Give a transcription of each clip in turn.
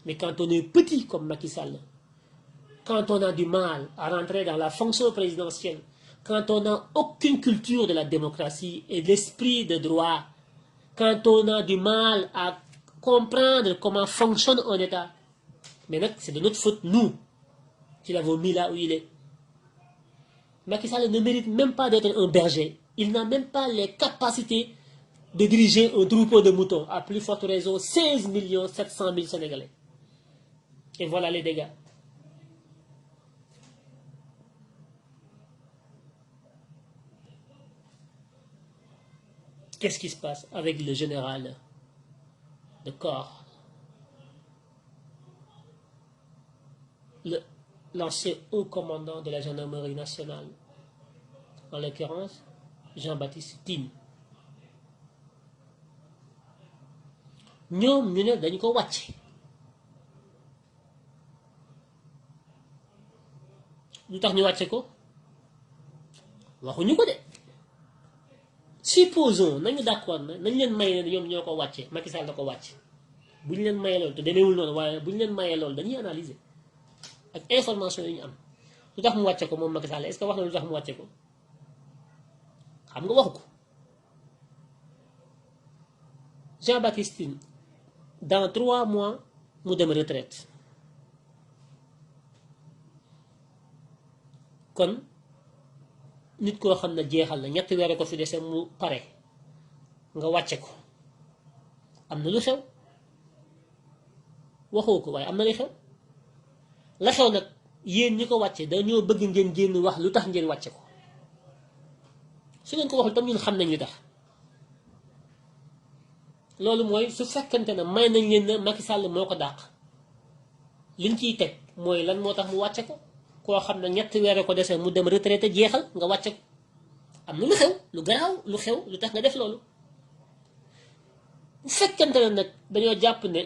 Mais quand on est petit comme Macky Sall, quand on a du mal à rentrer dans la fonction présidentielle, quand on n'a aucune culture de la démocratie et de l'esprit de droit, quand on a du mal à comprendre comment fonctionne un État, mais c'est de notre faute, nous, qui l'avons mis là où il est. Macky Sall ne mérite même pas d'être un berger. Il n'a même pas les capacités de diriger un troupeau de moutons. À plus forte raison, 16 700 000 Sénégalais. Et voilà les dégâts. Qu'est-ce qui se passe avec le général de corps, l'ancien haut commandant de la gendarmerie nationale, en l'occurrence Jean-Baptiste Tine. ñoom ñu ne dañ ko wàcc. lu tax ñu wàcce ko waxuñu ko de. Supposons nañu d'accord na nañ leen maye ne ñoom ñoo ko wàcce, Macky Sall da ko wàcc. bu ñu leen mayee loolu te demeewul noonu, waaye bu ñu leen mayee loolu dañuy analyser ak information yi ñu am lu tax mu wàcce ko moom Macky Sall. Est-ce que wax na lu tax mu wàcce ko? xam nga waxu ko. Jean-Baptiste Tine dans 3 mois mu dem retraite. kon nit koo xam ne jeexal na ñetti weer ko fi dese mu pare nga wàcce ko, am na lu xew. waxoo ko waaye am na lu xew. la xew nag yéen ñi ko wàcce dañoo bëgg ngeen génn wax lu tax ngeen wàcce ko. su ngeen ko waxul tam ñun xam nañ li tax. loolu mooy su fekkante ne may nañ leen ne Macky Sall moo ko dàq, liñ ciy teg mooy lan moo tax mu wàcce ko. koo xam ne ñetti weer ko dese mu dem retraité jeexal nga wàcce ko, am na lu xew, lu garaaw lu xew lu tax nga def loolu. bu fekkante ne nag dañoo jàpp ne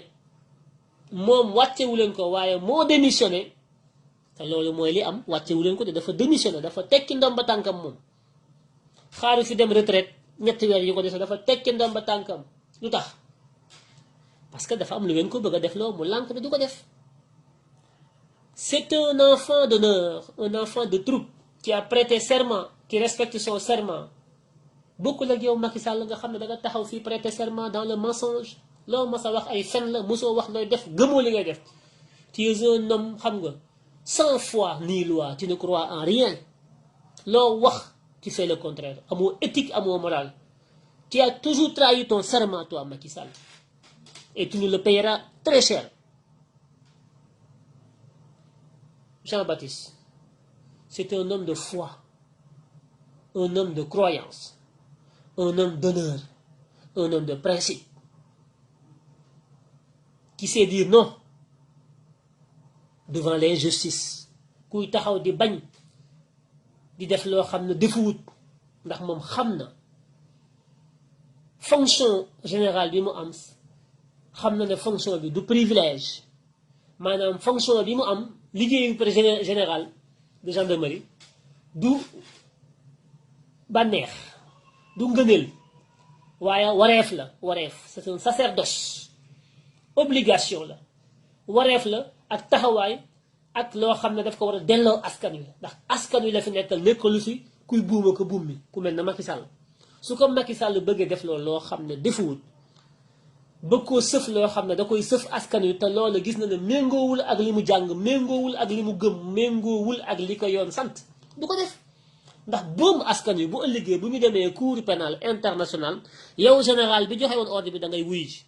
moom wàccewu leen ko waaye moo démissionné, te loolu mooy li am, wàccewu leen ko te dafa démissionné, dafa tekki ndomba tànkam moom. xaaru fi dem retraite ñetti weer yi ko dese, dafa tekki ndomba tànkam. lu tax? parce que dafa am lu ngeen ko bëgg a def loo mu lànk ne du ko def. C'est un enfant d'honneur, un enfant de troupe qui a prêté serment, qui respecte son serment. Beaucoup la yow Macky Sall nga xam ne da nga taxaw fii prêter serment dans le mensonge. loo ma sa wax ay fen la, mosoo wax looy def, gëmoo li ngay def. Tu es un homme xam nga sans foi ni loi, tu ne crois en rien. loo wax tu fais le contraire, amoo éthique, amoo morale. Tu as toujours trahi ton serment, toi Macky Sall, et tu nous le payeras très cher. Jean-Baptiste, c'est un homme de foi, un homme de croyance, un homme d'honneur, un homme de principe, qui sait dire non devant l'injustice. kuy taxaw di bañ di def loo xam ne defuwut ndax moom xam na fonction générale bi mu am, xam na ne fonction bi du privilège, maanaam fonction bi mu am liggéeyu président général de gendarmerie du bànneex du ngëneel waaye wareef la. wareef c'est un sacerdoce, obligation la, wareef la ak taxawaay ak loo xam ne daf ko war a delloo askan wi, ndax askan wi la fi nekkal, nekkalu fi kuy buuma ko buum mi ku mel ne Macky Sall. su ko Macky Sall bëggee def loolu loo xam ne defuwut, bëgg koo sëf loo xam ne da koy sëf askan wi, te loolu gis na ne méngoowul ak li mu jàng, méngoowul ak li mu gëm, méngoowul ak li ko yoon sant, du ko def. ndax boobu askan wi bu ëllëgee bu ñu demee cour pénal international, yow général bi joxe woon ordre bi da ngay wuy ji.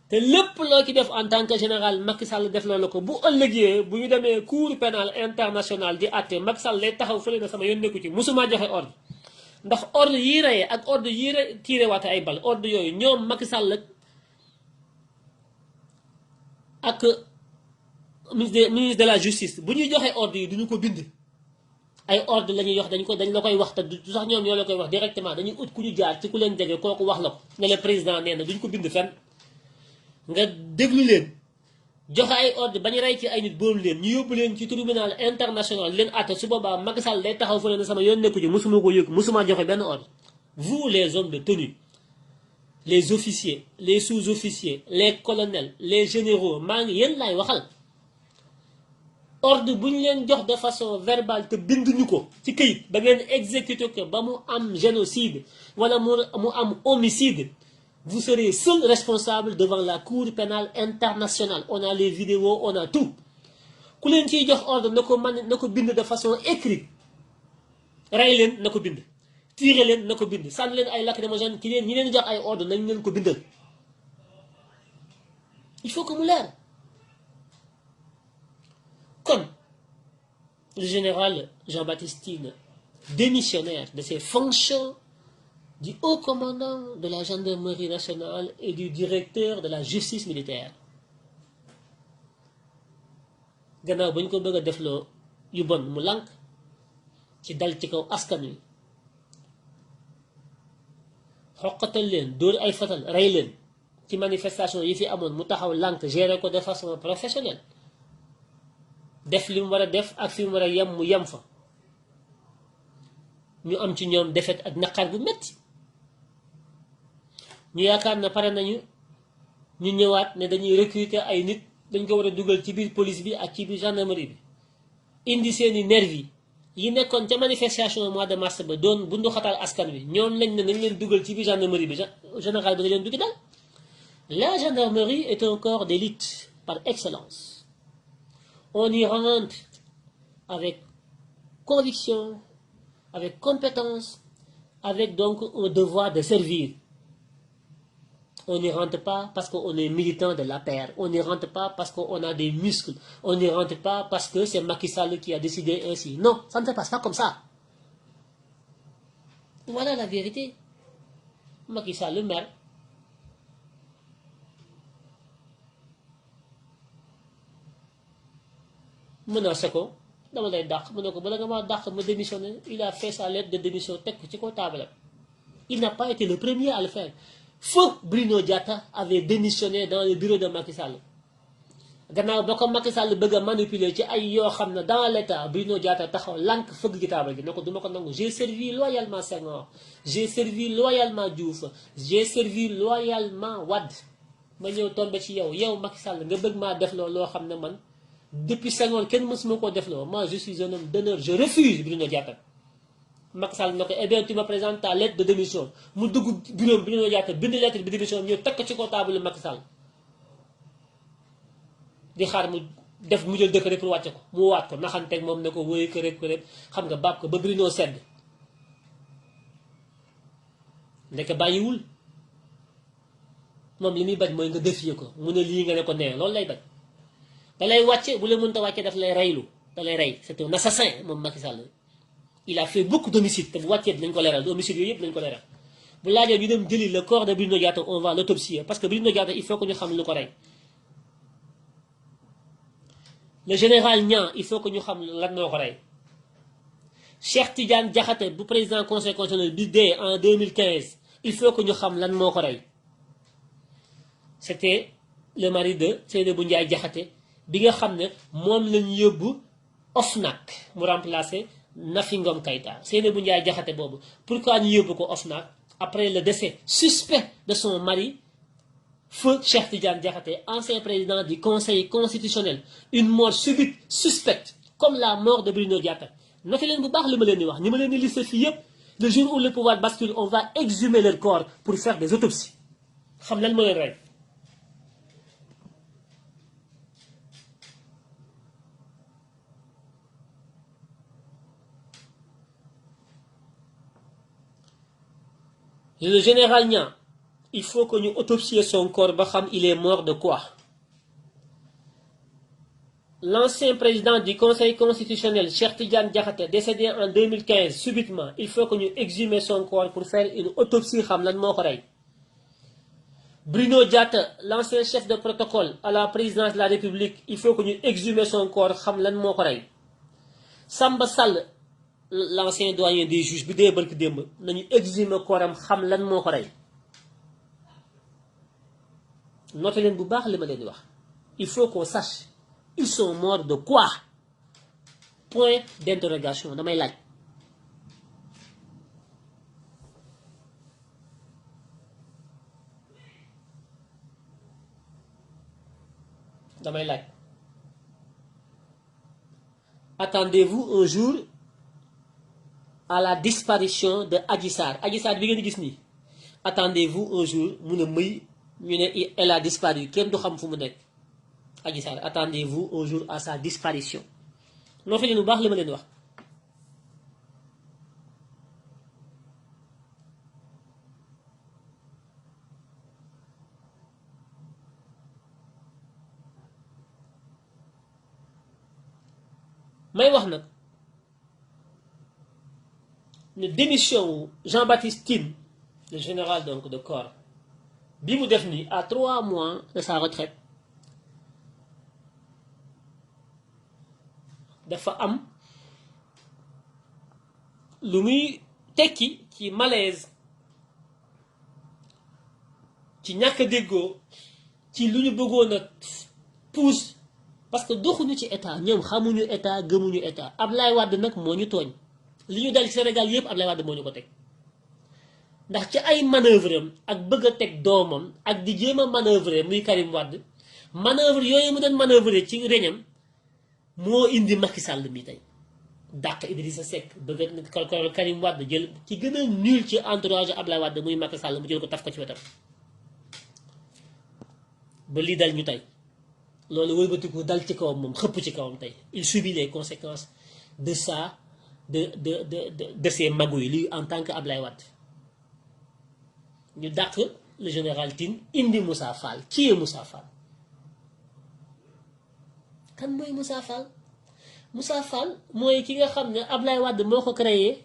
te lépp loo ci def en tant que général Macky Sall def loolu ko, bu ëllëgee bu ñu demee cour pénal international di àtte, Macky Sall lay taxaw fële na sama yoon nekku ci, musuma joxe ordre. ndax ordre yii reyee ak ordre yii tiire waate ay bal, ordre yooyu ñoom Macky Sall ak ministre de la justice bu ñuy joxe ordre yi duñu ko bind. ay ordre la ñuy yox dañ la koy wax, te du sax ñoom ñoo la koy wax directement, dañuy ut ku ñu jaar ci ku leen jege kooku wax la ko ne le président nee na, duñ ko bind fenn. nga déglu leen joxe ay ordre bañu rey ci ay nit boobu leen ñu yóbbu leen ci tribunal international leen àtte, su boobaa Macky Sall day taxaw fa leen sama yoon nekku ci, musuma ko yëg, musuma joxe benn ordre. Vous les hommes de tenue, les officiers les sous-officiers les colonels les généraux maa ngi yéen laay waxal ordre bu ñu leen jox de façon verbale te binduñu ko ci këyit ba ngeen exécuté ko ba mu am génocide wala mu am homicide, vous serez seul responsable devant la cour pénale internationale. On a les vidéos, on a tout. Ku leen ciy jox ordre na ko bind de façon écrite. Rey leen na ko bind, tiire leen na ko bind, sànni leen ay lacrymogène ki leen ñi leen jox ay ordre nañ leen ko bindal. Il faut que mu leer. Comme le général Jean-Baptiste Tine, démissionnaire de ses fonctions du haut commandant de la gendarmerie nationale et du directeur de la justice militaire, gannaaw ba ñu ko bëgg a defloo yu bon mu lànk ci dal ci kaw askan wi xoqatal leen dóor ay fatal rey leen ci manifestation yi fi amoon mu taxaw lànk gérer ko de façon professionnelle, def li mu war a def ak fi mu war a yem mu yem fa, ñu am ci ñoom défaite ak naqar bu metti ñu yaakaar na pare nañu ñu ñëwaat ne dañuy recruter ay nit dañ ko war a dugal ci biir police bi ak ci biir gendarmerie bi indi seeni nervi yi nekkoon ca manifestation mois de mars ba doon bundu xatal askan wi ñoom lañ ne nañ leen dugal ci biir gendarmerie bi général bi da leen duggi daal. La gendarmerie est un corps d'élite par excellence. On y rentre avec conviction, avec compétence, avec donc un devoir de servir. On n'y rentre pas parce qu'on est militant de la paire. On n'y rentre pas parce qu'on a des muscles. On n'y rentre pas parce que c'est Macky Sall qui a décidé ainsi. Non, ça ne se passe pas comme ça. Voilà la vérité. Macky Sall, le maire, menacé ko dama lay dàq mu ne ko bala nga maa dàq ma démissionné. Il a fait sa lettre de démission teg ko ci ko table. Il n'a pas été le premier à le faire. Feu Bruno Diatta avait démissionné dans le bureau de Macky Sall. Gannaaw ba ko Macky Sall bëgg a manipuler ci ay yoo xam ne dans l'état, Bruno Diatta taxaw lànk fëgg ci table gi ne ko duma ko nangu. J'ai servi loyalement Senghor, j'ai servi loyalement Diouf, j'ai servi loyalement Wade. Ma ñëw tombé ci yow Macky Sall nga bëgg maa def loo xam ne man depuis Senghor kenn mësuma koo def loo. Moi je suis un homme d'honneur, je refuse. Bruno Diatta Macky Sall ne ko eh bien tu me présentes ta lettre de démission. Mu dugg bureau Bruno Diatta bind lettre de démission ñëw teg ko ci ko table Macky Sall di xaar mu def mu jël décret pour wàcce ko mu waat ko naxanteeg moom ne ko wóoy kërëb xam nga baab ko ba Bruno sedd ndeke bàyyiwul moom li muy bañ mooy nga défier ko mu ne lii nga ne ko nee loolu lay bañ. Da lay wàcce bu la mënta wàcce daf lay reylu da lay rey. C'est un assassin moom Macky Sall. Il a fait beaucoup d'homicides te bu wàccee dinañ ko leeral homicides yooyu yëpp dinañ ko leeral. Bu laajee ñu dem jëli le corps de Bruno Diatta on va l'autopsier parce que Bruno Diatta il faut que ñu xam lu ko rey. Le général Niang il faut que ñu xam lan moo ko rey. Cheikh Tidiane Diakhaté bu président conseil constitutionnel bi dee en 2015 il faut que ñu xam lan moo ko rey. C'était le mari de Seynabou Ndiaye Diakhaté bi nga xam ne moom lañu yóbbu OFNAC mu remplacer Nafi Ngom Keïta. Seynabou Ndiaye Diakhaté boobu pourquoi ñu yóbbu ko OFNAC après le décès suspect de son mari feu Cheikh Tidiane Diakhaté, ancien président du Conseil constitutionnel. Une mort subite suspecte comme la mort de Bruno Diatta. Notez leen bu baax li ma leen di wax ñi ma leen di liste fii yëpp le jour où le pouvoir bascule on va exhumer leur corps pour faire des autopsies xam lan moo leen rey. Le général Niang, il faut que nous autopsier son corps, il est mort de quoi? L'ancien président du Conseil constitutionnel, Cheikh Tidiane Diakhaté, décédé en 2015, subitement, il faut que nous exhumer son corps pour faire une autopsie. Bruno Diatta, l'ancien chef de protocole à la présidence de la République, il faut que nous exhumer son corps. Samba Sall, l'ancien doyen des juges, nous exhumer corps, Notez leen bu baax li ma leen di wax. Il faut qu'on sache ils sont morts de quoi? Point d'interrogation damay laaj. damay laaj attendez-vous un jour à la disparition de Adji Sarr bi ngeen gis nii attendez-vous un jour mun a mëy ñu ne elle a disparu kenn du xam fu mu nekk Adji Sarr attendez-vous un jour à sa disparition noo fi leen bu baax li ma leen wax may wax nag ne démission Jean-Baptiste Tine le général donc de corps bi mu def nii à 3 mois de sa retraite dafa am lu muy tekki ci malaise ci ñàkk a déggoo ci lu ñu bëggoon a pousse parce que doxuñu ci état ñoom xamuñu état gëmuñu état Ablaye Wade nag moo ñu tooñ li ñu dal ci Sénégal yépp Ablaye Wade moo ñu ko teg ndax ci ay manœuvre am ak bëgg a teg doomam ak di jéem a manœuvrer muy Karim Wade manœuvre yooyu mu doon manœuvrer ci reñam moo indi Macky Sall mi tey dàq Idrissa Seck bëgg a Karim Wade jël ci gën a nul ci entourage Ablaye Wade muy Macky Sall mu jël ko taf ko ci wetam ba lii dal ñu tey loolu wëlbatiku dal ci kawam moom xëpp ci kawam tey il subit les conséquences de ça de ces magouilles lui en tant que Ablaye Wade ñu dàq le général Tine indi Moussa Fall qui est Moussa Fall kan mooy Moussa Fall Moussa Fall mooy ki nga xam ne Ablaye Wade moo ko créé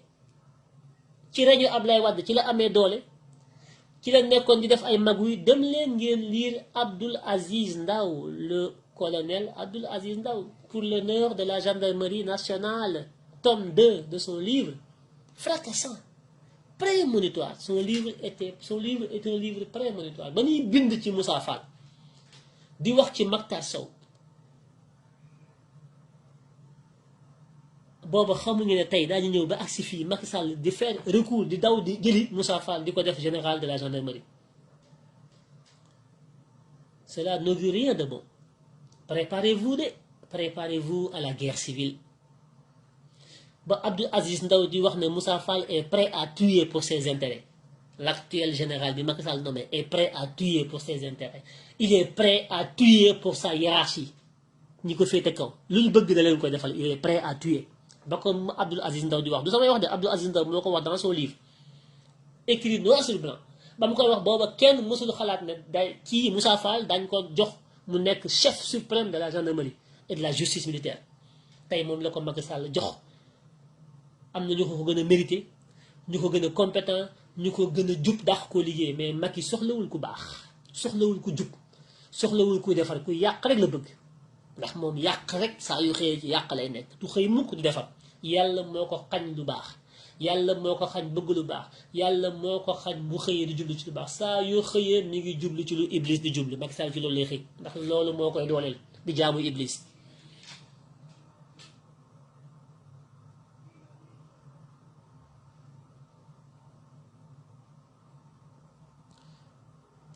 ci rajo Ablaye Wade ci la amee doole ci la nekkoon di def ay magouilles dem leen ngeen lire Abdoul Aziz Ndaw le colonel Abdoul Aziz Ndaw pour l'honneur de la gendarmerie nationale tome 2 de son livre fracassant prémonitoire son livre est un livre prémonitoire ba ñuy bind ci Moussa Fall di wax ci Mactar Sow booba xamuñu ne tey daañu ñëw ba agsi fii Macky Sall di faire recours di daw di jëli Moussa Fall di ko def général de la gendarmerie cela n'augure rien de bon préparez-vous à la guerre civile ba Abdou Aziz Ndaw di wax ne Moussa Fall est prêt à tuer pour ses intérêts l'actuel général bi Macky Sall nommé est prêt à tuer pour ses intérêts il est prêt à tuer pour sa hiérarchie ñi ko féete kaw lu ñu bëgg da leen koy defal il est prêt à tuer ba ko Abdoul Aziz Ndaw di wax du samay wax de Abdoul Aziz Ndaw moo ko wax dans son livre écrit noir sur blanc ba mu koy wax booba kenn mësul xalaat ne day kii Moussa Fall dañ ko jox mu nekk chef suprême de la gendarmerie et de la justice militaire tey moom la ko Macky Sall jox am na ñu ko gën a mérité ñu ko gën a compétent ñu ko gën a jub dàq koo liggéey mais Macky soxlawul ku baax soxlawul ku jub soxlawul kuy defar ku yàq rek la bëgg ndax moom yàq rek saa yu xëyee ci yàq lay nekk du xëy mukk di defar yàlla moo ko xañ lu baax yàlla moo ko xañ bëgg lu baax yàlla moo ko xañ bu xëyee di jublu ci lu baax saa yu xëyee mi ngi jublu ci lu iblis di jublu Macky Sall ci loolu lay xëy ndax loolu moo koy dooleel di jaamu iblis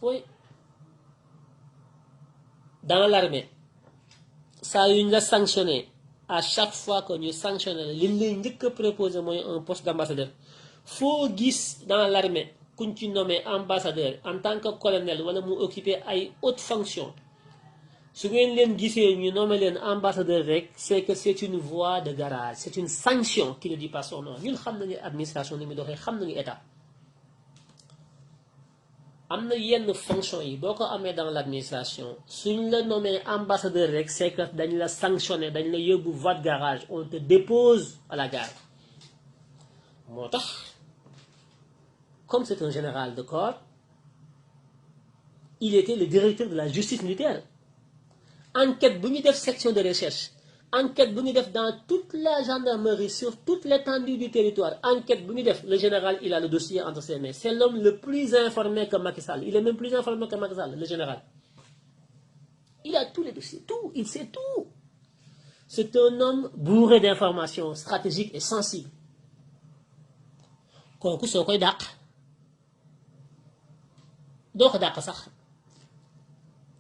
oui dans l'armée saa yu ñu la sanctionné à chaque fois que ñu sanctionné li ñu lay njëkk a proposé mooy un poste d'ambassadeur foo gis dans l'armée kuñ ci nommé ambassadeur en tant que colonel wala mu occupé ay hautes fonctions su ngeen leen gisee ñu nommé leen ambassadeur rek c'est que c'est une voie de garage c'est une sanction qui ne dit pas son nom ñun xam nañu administration ni muy doxee xam nañu état am na yenn fonction yi boo ko amee dans l'administration suñ la nommé ambassadeur rek c'est que dañ la sanctionné dañ la yóbbu voie de garage on te dépose à la gare moo tax comme c'est un général de corps il était le directeur de la justice militaire enquête bu ñu def section de recherche enquête bu ñu def dans toute la gendarmerie sur toute l'étendue du territoire enquête bu ñu def le général il a le dossier entre ses mains c'est l'homme le plus informé que Macky Sall il est même plus informé que Macky Sall le général il a tous les dossiers tout il sait tout c'est un homme bourré d'informations stratégiques et sensibles kooku soo koy dàq doo ko dàq sax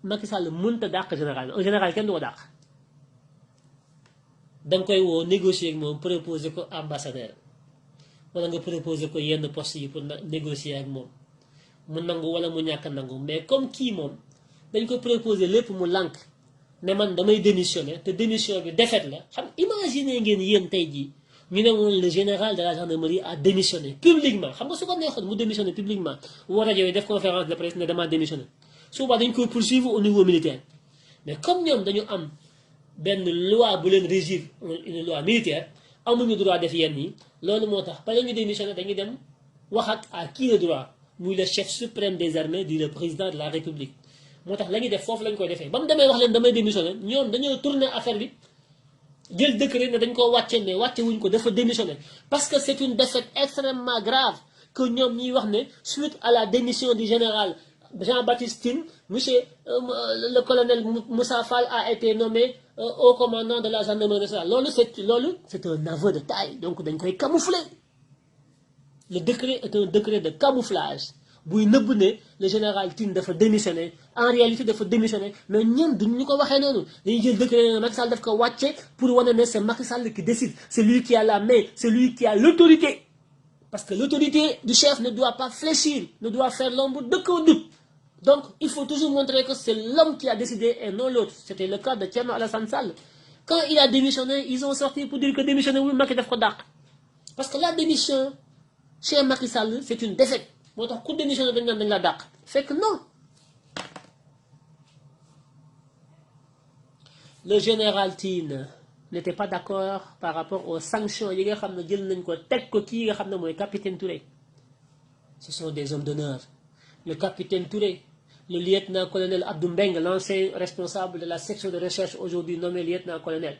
Macky Sall mënta dàq général un général kenn du ko dàq da nga koy woo négocier ak moom proposer ko ambassadeur wala nga proposer ko yenn poste yi pour négocier ak moom mu nangu wala mu ñàkk nangu mais comme kii moom dañ ko proposer lépp mu lànk ne man damay démissionner te démission bi défaite la xam imaginer ngeen yéen tey jii ñu ne woon le général de la gendarmerie a démissionné publiquement xam nga su ko neexoon mu démissionné publiquement woo rajo yi def conférence de presse ne damaa démissionné souvent dañ koy poursuivre au niveau militaire mais comme ñoom dañu am benn loi bu leen régir une loi militaire amuñu droit def yenn yi loolu moo tax ba la ñu démissionné dañuy dem wax ak à qui le droit muy le chef suprême des armées di le président de la république moo tax la ñuy def foofu lañ koy defee ba mu demee wax leen damay démissionné ñoom dañoo tourner affaire bi jël décret ne dañ ko wàcce mais wàcce wuñ ko dafa démissionné parce que c'est une défaite extrêmement grave que ñoom ñuy wax ne suite à la démission du général Jean-Baptiste Tine monsieur le colonel Moussa Fall a été nommé au commandant de la gendarmerie nationale loolu c'est un aveu de taille donc dañ koy camoufler le décret est un décret de camouflage buy nëbb ne le général Tine dafa démissionné en réalité dafa démissionné mais ñoom duñ ñu ko waxee noonu dañuy jël décret ne Macky Sall daf ko wàcce pour wane ne c'est Macky Sall qui décide c'est lui qui a la main c'est lui qui a l'autorité parce que l'autorité du chef ne doit pas fléchir ne doit faire l'ombre d'aucun doute donc il faut toujours montrer que c'est l'homme qui a décidé et non l'autre c'était le cas de Thierno Alassane Sall quand il a démissionné ils ont sorti pour dire que démissionné wul Macky daf ko dàq parce que la démission chez Macky Sall c'est une défaite moo tax ku démissionné dañ naan dañ la dàq fekk non le général Tine n'était pas d'accord par rapport aux sanctions yi nga xam ne jël nañ ko teg ko kii nga xam ne mooy capitaine Touré ce sont des hommes d'honneur le capitaine Touré le lieutenant-colonel Abdou Mbeng l'ancien responsable de la section de recherche aujourd'hui nommé lieutenant-colonel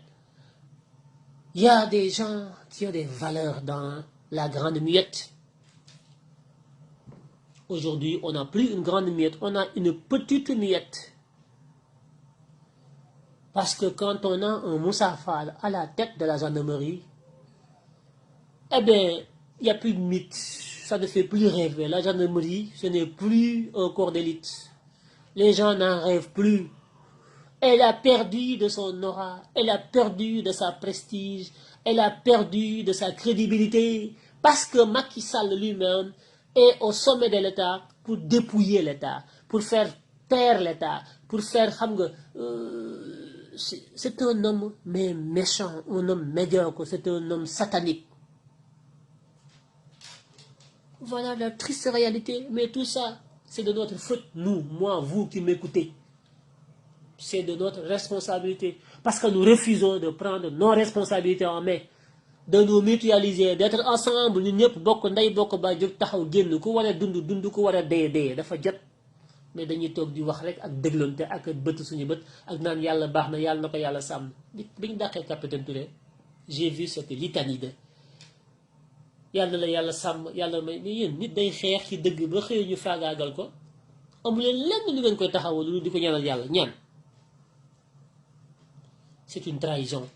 il y a des gens qui ont des valeurs dans la grande muette. Aujourd'hui, on n'a plus une grande miette, on a une petite miette. Parce que quand on a un Moussa Fall à la tête de la gendarmerie, eh bien, il n'y a plus de mythe. Ça ne fait plus rêver. La gendarmerie, ce n'est plus un corps d'élite. Les gens n'en rêvent plus. Elle a perdu de son aura, elle a perdu de sa prestige, elle a perdu de sa crédibilité. Parce que Macky Sall lui-même est au sommet de l'État pour dépouiller l'État, pour faire taire l'État, pour faire xam nga c'est un homme mais méchant, un homme médiocre, c'est un homme satanique. Voilà la triste réalité, mais tout ça, c'est de notre faute, nous, moi, vous qui m'écoutez. C'est de notre responsabilité, parce que nous refusons de prendre nos responsabilités en main. De nous mutualiser d'être ensemble ñun ñëpp bokk ndey bokk ba jóg taxaw génn ku war a dund ku war a dee dafa jot mais dañuy toog di wax rek ak déglonte ak bët suñu bët ak naan yàlla baax na yàlla na ko yàlla sàmm bi ñu dàqee capitaine Touré j'ai vu cette litanie de yàlla la yàlla sàmm yàlla may mais yéen nit day xeex ci dëgg ba xëy ñu faagaagal ko amu leen lenn lu ngeen koy taxawal lu di ko ñaanal yàlla ñaan c'est une trahison.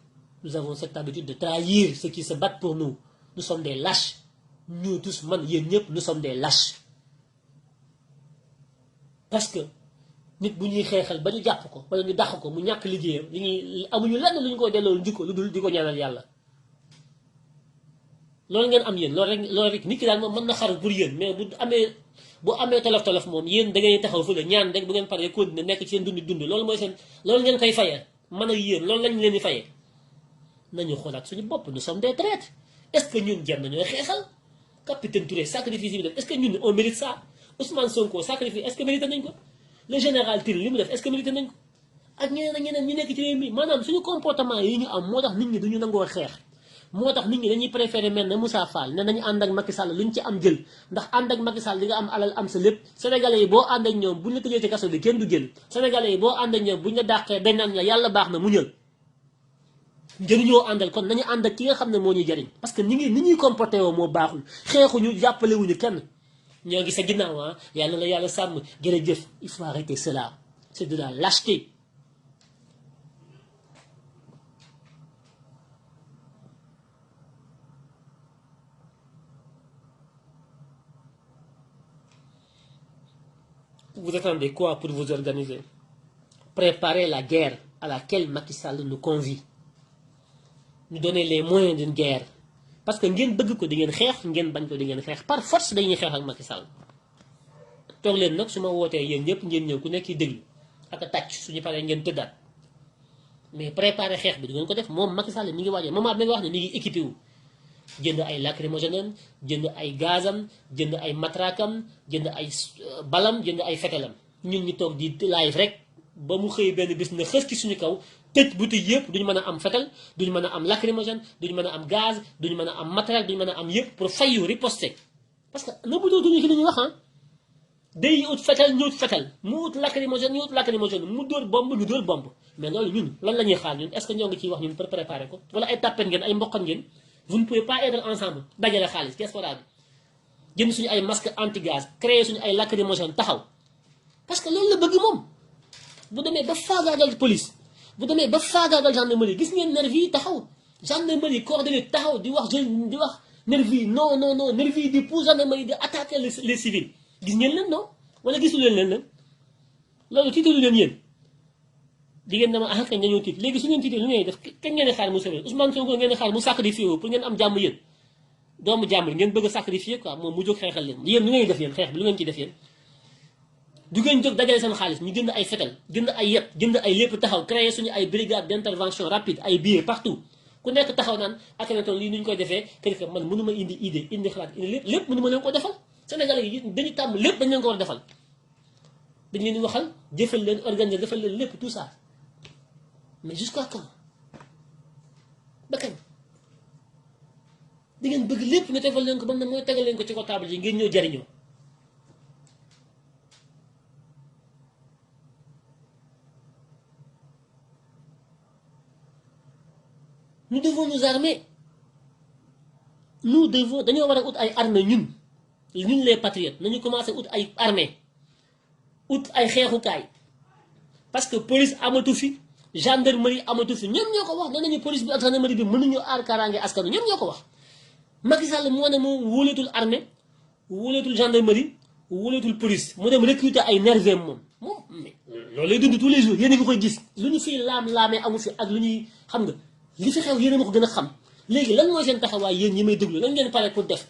Nous avons cette habitude de trahir ceux qui se battent pour nous. Nous sommes des lâches. Nous tous, man, yéen ñëpp, nous sommes des lâches. Parce que nit bu ñuy xeexal ba ñu jàpp ko wala ñu dàq ko mu ñàkk liggéeyam li ñuy amuñu lenn lu ñu ko delloo njukko lu dul di ko ñaanal yàlla. loolu ngeen am yéen loolu rek nit ki daal moom mën na xaru pour yéen mais bu amee tolof moom yéen da ngay taxaw fële ñaan rek bu ngeen paree continuer nekk ci seen dund loolu mooy seen loolu ngeen koy fayee man ak yéen loolu lañ leen di fayee. nañu xoolaat suñu bopp nous sommes des traîtres est-ce que ñun jar nañoo xeexal capitaine Touré sacrifice yi mu def est-ce que ñun on mérite ça Ousmane Sonko sacrifice est-ce que mérité nañ ko le général Tine li mu def est-ce que mérité nañ ko ak ñeneen ak ñeneen ñu nekk ci réew mi maanaam suñu comportement yi ñu am moo tax nit ñi duñu nangoo xeex moo tax nit ñi dañuy préférer mel ne Moussa Fall ne nañu ànd ak Macky Sall luñ ci am jël ndax ànd ak Macky Sall li nga am alal am sa lépp sénégalais yi boo ànd ak ñoom buñ la tëjee ci kaso bi kenn du génn sénégalais yi boo ànd ak ñoom buñ la dàqee dañ naan la yàlla baax na muñal jëriñoo àndal kon nañu ànd ak ki nga xam ne moo ñuy jëriñ parce que ni ñuy comporté woo moo baaxul xeexuñu jàppalewuñu kenn ñoo ngi sa ginnaaw yàlla la yàlla sàmm jërëjëf il faut arrêter cela c'est de la lâcheté. Vous attendez quoi pour vous organiser? préparer la guerre à laquelle Macky Sall nous convie, nous donner les moyens d'une guerre. Parce que ngeen bëgg ko di ngeen xeex, ngeen bañ ko di ngeen xeex, par force dañuy xeex ak Macky Sall. toog leen nag su ma wootee yéen ñëpp ngeen ñëw ku nekk ci déglu ak a tàcc suñu paree ngeen tëddaat mais préparer xeex bi du ngeen ko def. moom Macky Sall mi ngi waajal moment bi nga wax ne mi ngi équipé wu jënd ay lacrymogène, jënd ay gazam, jënd ay matrakam, jënd ay balam, jënd ay fetelam. ñun ñu toog di live rek ba mu xëy benn bis na xës ci suñu kaw tëj boutique yëpp duñu mën a am fetal, duñu mën a am lacrymogène, duñu mën a am gaz, duñu mën a am matériel, duñu mën a am yëpp pour fayu riposter. parce que nëbbu dootuñu ci li ñuy wax ah. day ut fetal ñu ut fetal, mu ut lacrymogène ñu ut lacrymogène, mu dóor bomb ñu dóor bomb. mais loolu ñun lan la ñuy xaar ñun est-ce que ñoo ngi ciy wax ñun pour préparer ko wala ay tàppet ngeen ay mboqan ngeen. vous ne pouvez pas être ensemble dajale xaalis diaspora bi jënd suñu ay masque anti gaz créer suñu ay lacrymogène taxaw parce que loolu la bëgg moom. bu demee ba faagaagal police, bu demee ba faagaagal gendarmerie, gis ngeen nervi yi taxaw gendarmerie coordonné taxaw di wax nervi yi non non non nervi yi di pour gendarmerie di attaquer les civils. gis ngeen leen non wala gisul leen loolu tiitalu leen yéen. di ngeen dama ah kañ dañoo tiit léegi su ngeen tiitee lu ngeen def kañ ngeen di xaar mu sauvé Ousmane Sonko ngeen di xaar mu sacrifié pour ngeen am jàmm yéen. doomu jàmm ngeen bëgg a sacrifié quoi moom mu jóg xeexal leen yéen lu ngeen def yéen xeex bi lu ngeen ciy def yéen. du ngeen jóg dajale seen xaalis ñu jënd ay fetal jënd ay yet jënd ay lépp taxaw créer suñu ay brigade d'intervention rapide ay billets partout ku nekk taxaw naan ak Akhenaton lii nu ñu koy defee que man mënu ma indi idée indi xalaat indi lépp mënu ma leen ko defal. Sénégalais yi dañu tàmm lépp dañ leen ko war a defal dañ leen di waxal jëfal leen organiser defal leen lépp tout ça mais jusqu'à quand ba kañ di ngeen bëgg lépp nga defal leen ko ba mu ne mooy tegal leen ko ci ko table yi ngeen ñëw jariñoo. nous devons nous armer dañoo war a ut ay armée ñun les patriotes nañu commencé ut ay armée ut ay xeexukaay parce que police amatu fi gendarmerie amatu fi ñoom ñoo ko wax nee nañu police bi ak gendarmerie bi mënuñu aar kaaraange askan ñoom ñoo ko wax. Macky Sall moo ne moom wóolatul armée wóolatul gendarmerie wóolatul police mu dem recruter ay nerveux moom mais loolu lay dund tous les jours yéen a ngi koy gis lu ñu fiy laam-laamee amu fi ak lu ñuy xam nga. li fi xew yéen a ma ko gën a xam léegi lan mooy seen taxawaay yéen ñi may déglu lan ngeen pare pour def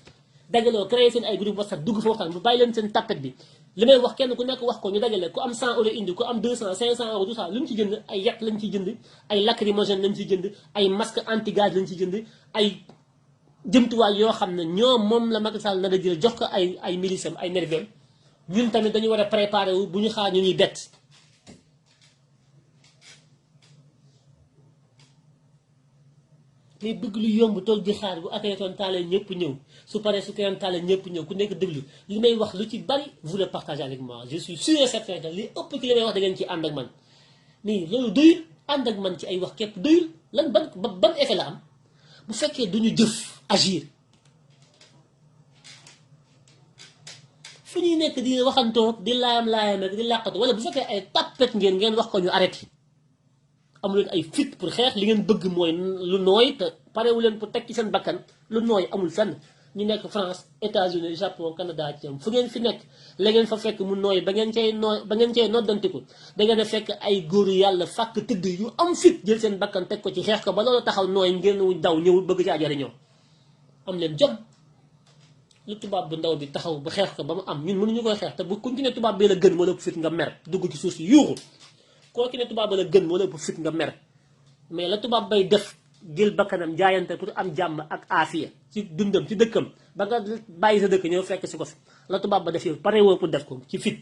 dajaloo créer seen ay groupe WhatsApp dugg fa waxtaan bu bàyyi leen seen tapet bi li may wax kenn ku nekk wax ko ñu dajale ku am 100 euros indi ku am 200 500 euros tout ça lu ñu ci jënd ay yat lañ ciy jënd ay lacrymogène lañ ciy jënd ay masque anti gaz lañ ciy jënd ay jëmtuwaay yoo xam ne ñoom moom la Macky Sall na da jël jox ko ay milicem ay nervem ñun tamit dañu war a préparer wu bu ñu xaar ñu ñuy bett. mais bëgg lu yomb toog di xaar bu Akhenaton taalee ñëpp ñëw su paree su keneen taalee ñëpp ñëw ku nekk déglu li may wax lu ci bari vous le partagez avec moi je suis sûr et certain que li ëpp ci li may wax da ngeen ci ànd ak man mais loolu doyul ànd ak man ci ay wax képp doyul lan ban effet la am bu fekkee duñu jëf agir fu ñuy nekk di waxantoog di laayam ak di làqatu wala bu fekkee ay tappet ngeen wax ko ñu arrêté. amu leen ay fit pour xeex li ngeen bëgg mooy lu nooy te parewu leen pour teg ci seen bakkan lu nooy amul fenn ñu nekk France États-Unis Japon Canada ci am fu ngeen fi nekk la ngeen fa fekk mu nooy ba ngeen cay noddantiku da ngeen a fekk ay góoru yàlla fàkk tëdd yu am fit jël seen bakkan teg ko ci xeex ko ba loolu taxaw nooy ngeen daw ñëw bëgg ci ajariñoo am leen jom lu tubaab bu ndaw bi taxaw ba xeex ko ba mu am ñun mënuñu koy xeex te bu kuñ ci ne tubaab bee la gën moo la fit nga mer dugg ci suuf si yuuxu kooku ne tubaab la gën wala bu fit nga mer mais la tubaab bay def jël bakkanam jaayante pour am jàmm ak aafiya ci dundam ci dëkkam ba nga bàyyi sa dëkk ñëw fekk si ko fi la tubaab ba def yow pare woo pour def ko ci fit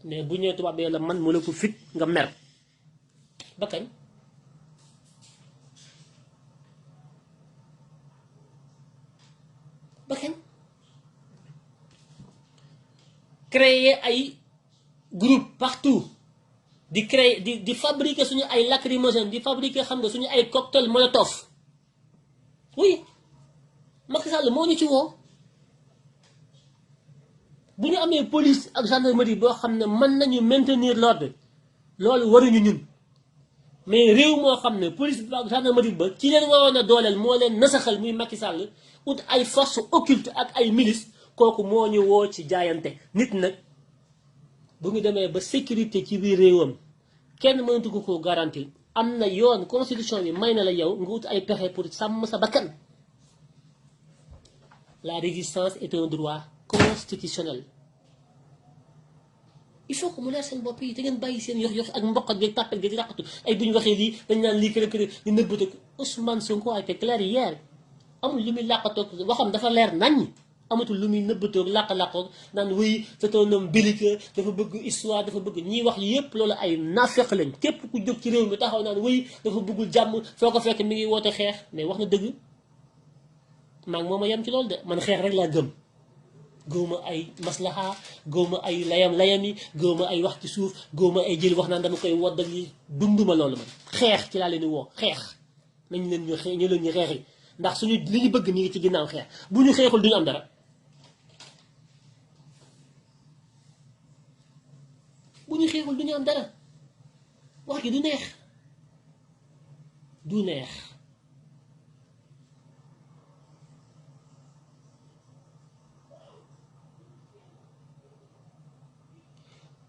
mais bu ñëwee tubaab bee la man wala pour fit nga mer ba kañ créer ay groupe partout di créer di fabriquer suñu ay lacrymogène di fabriquer xam nga suñu ay cocktail molotov oui Macky Sall moo ñu ci woo bu ñu amee police ak gendarmerie boo xam ne mën nañu maintenir l'ordre loolu waruñu ñun mais réew moo xam ne police ak gendarmerie ba ci leen waroon a dooleel moo leen nasaxal muy Macky Sall ut ay force occulte ak ay milice kooku moo ñu woo ci jaayante nit nag bu ñu demee ba sécurité ci biir réewam kenn mënatu ko koo garantir am na yoon constitution bi may na la yow nga ut ay pexe pour sàmm sa bakkan. La résistance est un droit constitutionnel. il faut que mu leer seen bopp yi te ngeen bàyyi seen yox ak mboqat gi tàppal gi di raqatu ay bu ñu waxee lii dañ naan lii kër di nëbbatu. Ousmane Sonko a été clair hier amul lu muy làqatoog waxam dafa leer naññ amatul lu muy nëbbatoog làq-làqoog naan oui c'est un homme belliqueux dafa bëgg histoire dafa bëgg ñiy wax yépp loolu ay naafeq lañ. képp ku jóg ci réew mi taxaw naan oui dafa bëggul jàmm foo ko fekk mi ngi woote xeex mais wax na dëgg maa ngi moom a yem ci loolu de man xeex rek laa gëm. góoma ay maslaha góoma ay layam-layami góoma ay wax ci suuf góoma ay jël wax naan dama koy woddal yi dunduma loolu man xeex ci laa leen di woo xeex nañ leen ñu xeex yi ndax suñu li ñu bëgg mi ngi ci ginnaaw xeex bu ñu xeexul duñu am dara bu ñu xeexul duñu am dara wax ji du neex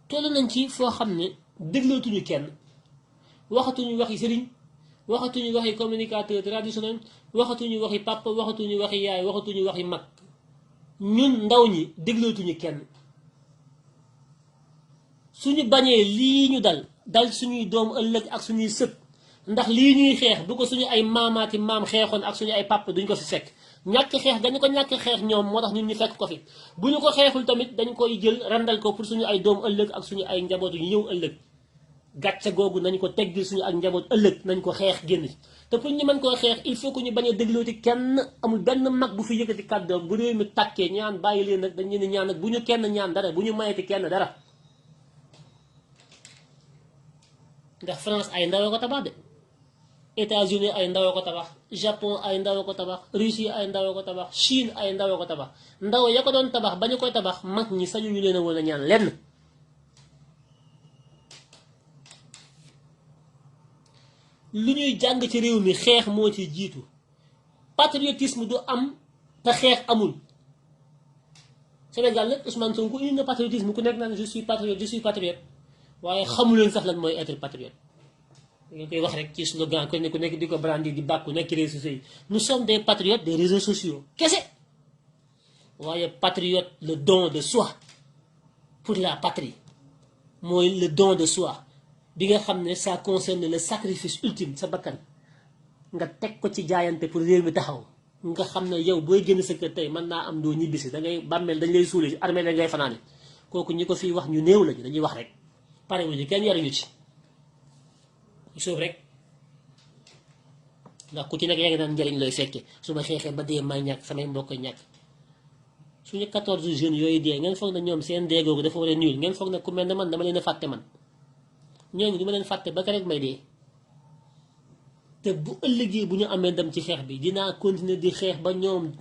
toll nañ ci foo xam ne déglootuñu kenn waxatuñu waxi sëriñ waxatuñu waxi communicateur traditionnel waxatuñu waxi papa waxatuñu waxi yaay waxatuñu waxi mag ñun ndaw ñi déglootuñu kenn suñu bañee lii ñu dal suñuy doom ëllëg ak suñuy sët ndax lii ñuy xeex bu ko suñu ay maamaati maam xeexoon ak suñu ay papa duñ ko fi fekk ñàkk xeex dañu ko ñàkk xeex ñoom moo tax ñun ñu fekk ko fi bu ñu ko xeexul tamit dañ koy jël randal ko pour suñu ay doom ëllëg ak suñu ay njaboot yu ñëw ëllëg gàcce googu nañ ko teggil suñu ak njaboot ëllëg nañ ko xeex génn te pour ñu mën koo xeex il faut que ñu bañ a déglooti kenn amul benn mag bu fi yëkkati kàddoom bu réew mi tàkkee ñaan bàyyi leen nag dañ leen ñaan nag bu ñu kenn ñaan dara bu ñu mayeti kenn dara ndax France ay ndaw ko tabax de États-Unis ay ndaw ko tabax Japon ay ndaw ko tabax Russie ay ndaw ko tabax Chine ay ndaw ko tabax ndaw ya ko doon tabax ba ñu koy tabax mag ñi sañu ñu leen a woon a ñaan lenn lu ñuy jàng ci réew mi xeex moo ci jiitu patriotisme du am te xeex amul Sénégal nag Ousmane Sonko indi na patriotisme ku nekk naan je suis patriote waaye xamuleen sax lan mooy être patriote ngeen koy wax rek ci slogan ku nekk di ko brandi di bàkku nekk ci réseaux sociaux yi nous sommes des patriotes des réseaux sociaux kese waaye patriote le don de soi pour la patrie mooy le don de soi bi nga xam ne ça concerne le sacrifice ultime sa bakkan nga teg ko ci jaayante pour réew mi taxaw nga xam ne yow booy génn sa kër tey mën naa am doo ñibbisi da ngay bàmmeel dañ lay suule armée dañ lay fanaane kooku ñi ko fiy wax ñu néew lañu dañuy wax rek pare wuñu kenn yaruñu ci suuf rek ndax ku ci nekk yaa ngi naan njëriñ looy fekke su ma xeexee ba dee may ñàkk samay mbokk ñàkk suñu 14 jeunes yooyu dee ngeen foog na ñoom seen dee googu dafa war a nul ngeen foog na ku mel ne man dama leen a fàtte man ñooñu du ma leen fàtte ba ka rek may dee te bu ëllëgee bu ñu amee dem ci xeex bi dinaa continuer di xeex ba ñoom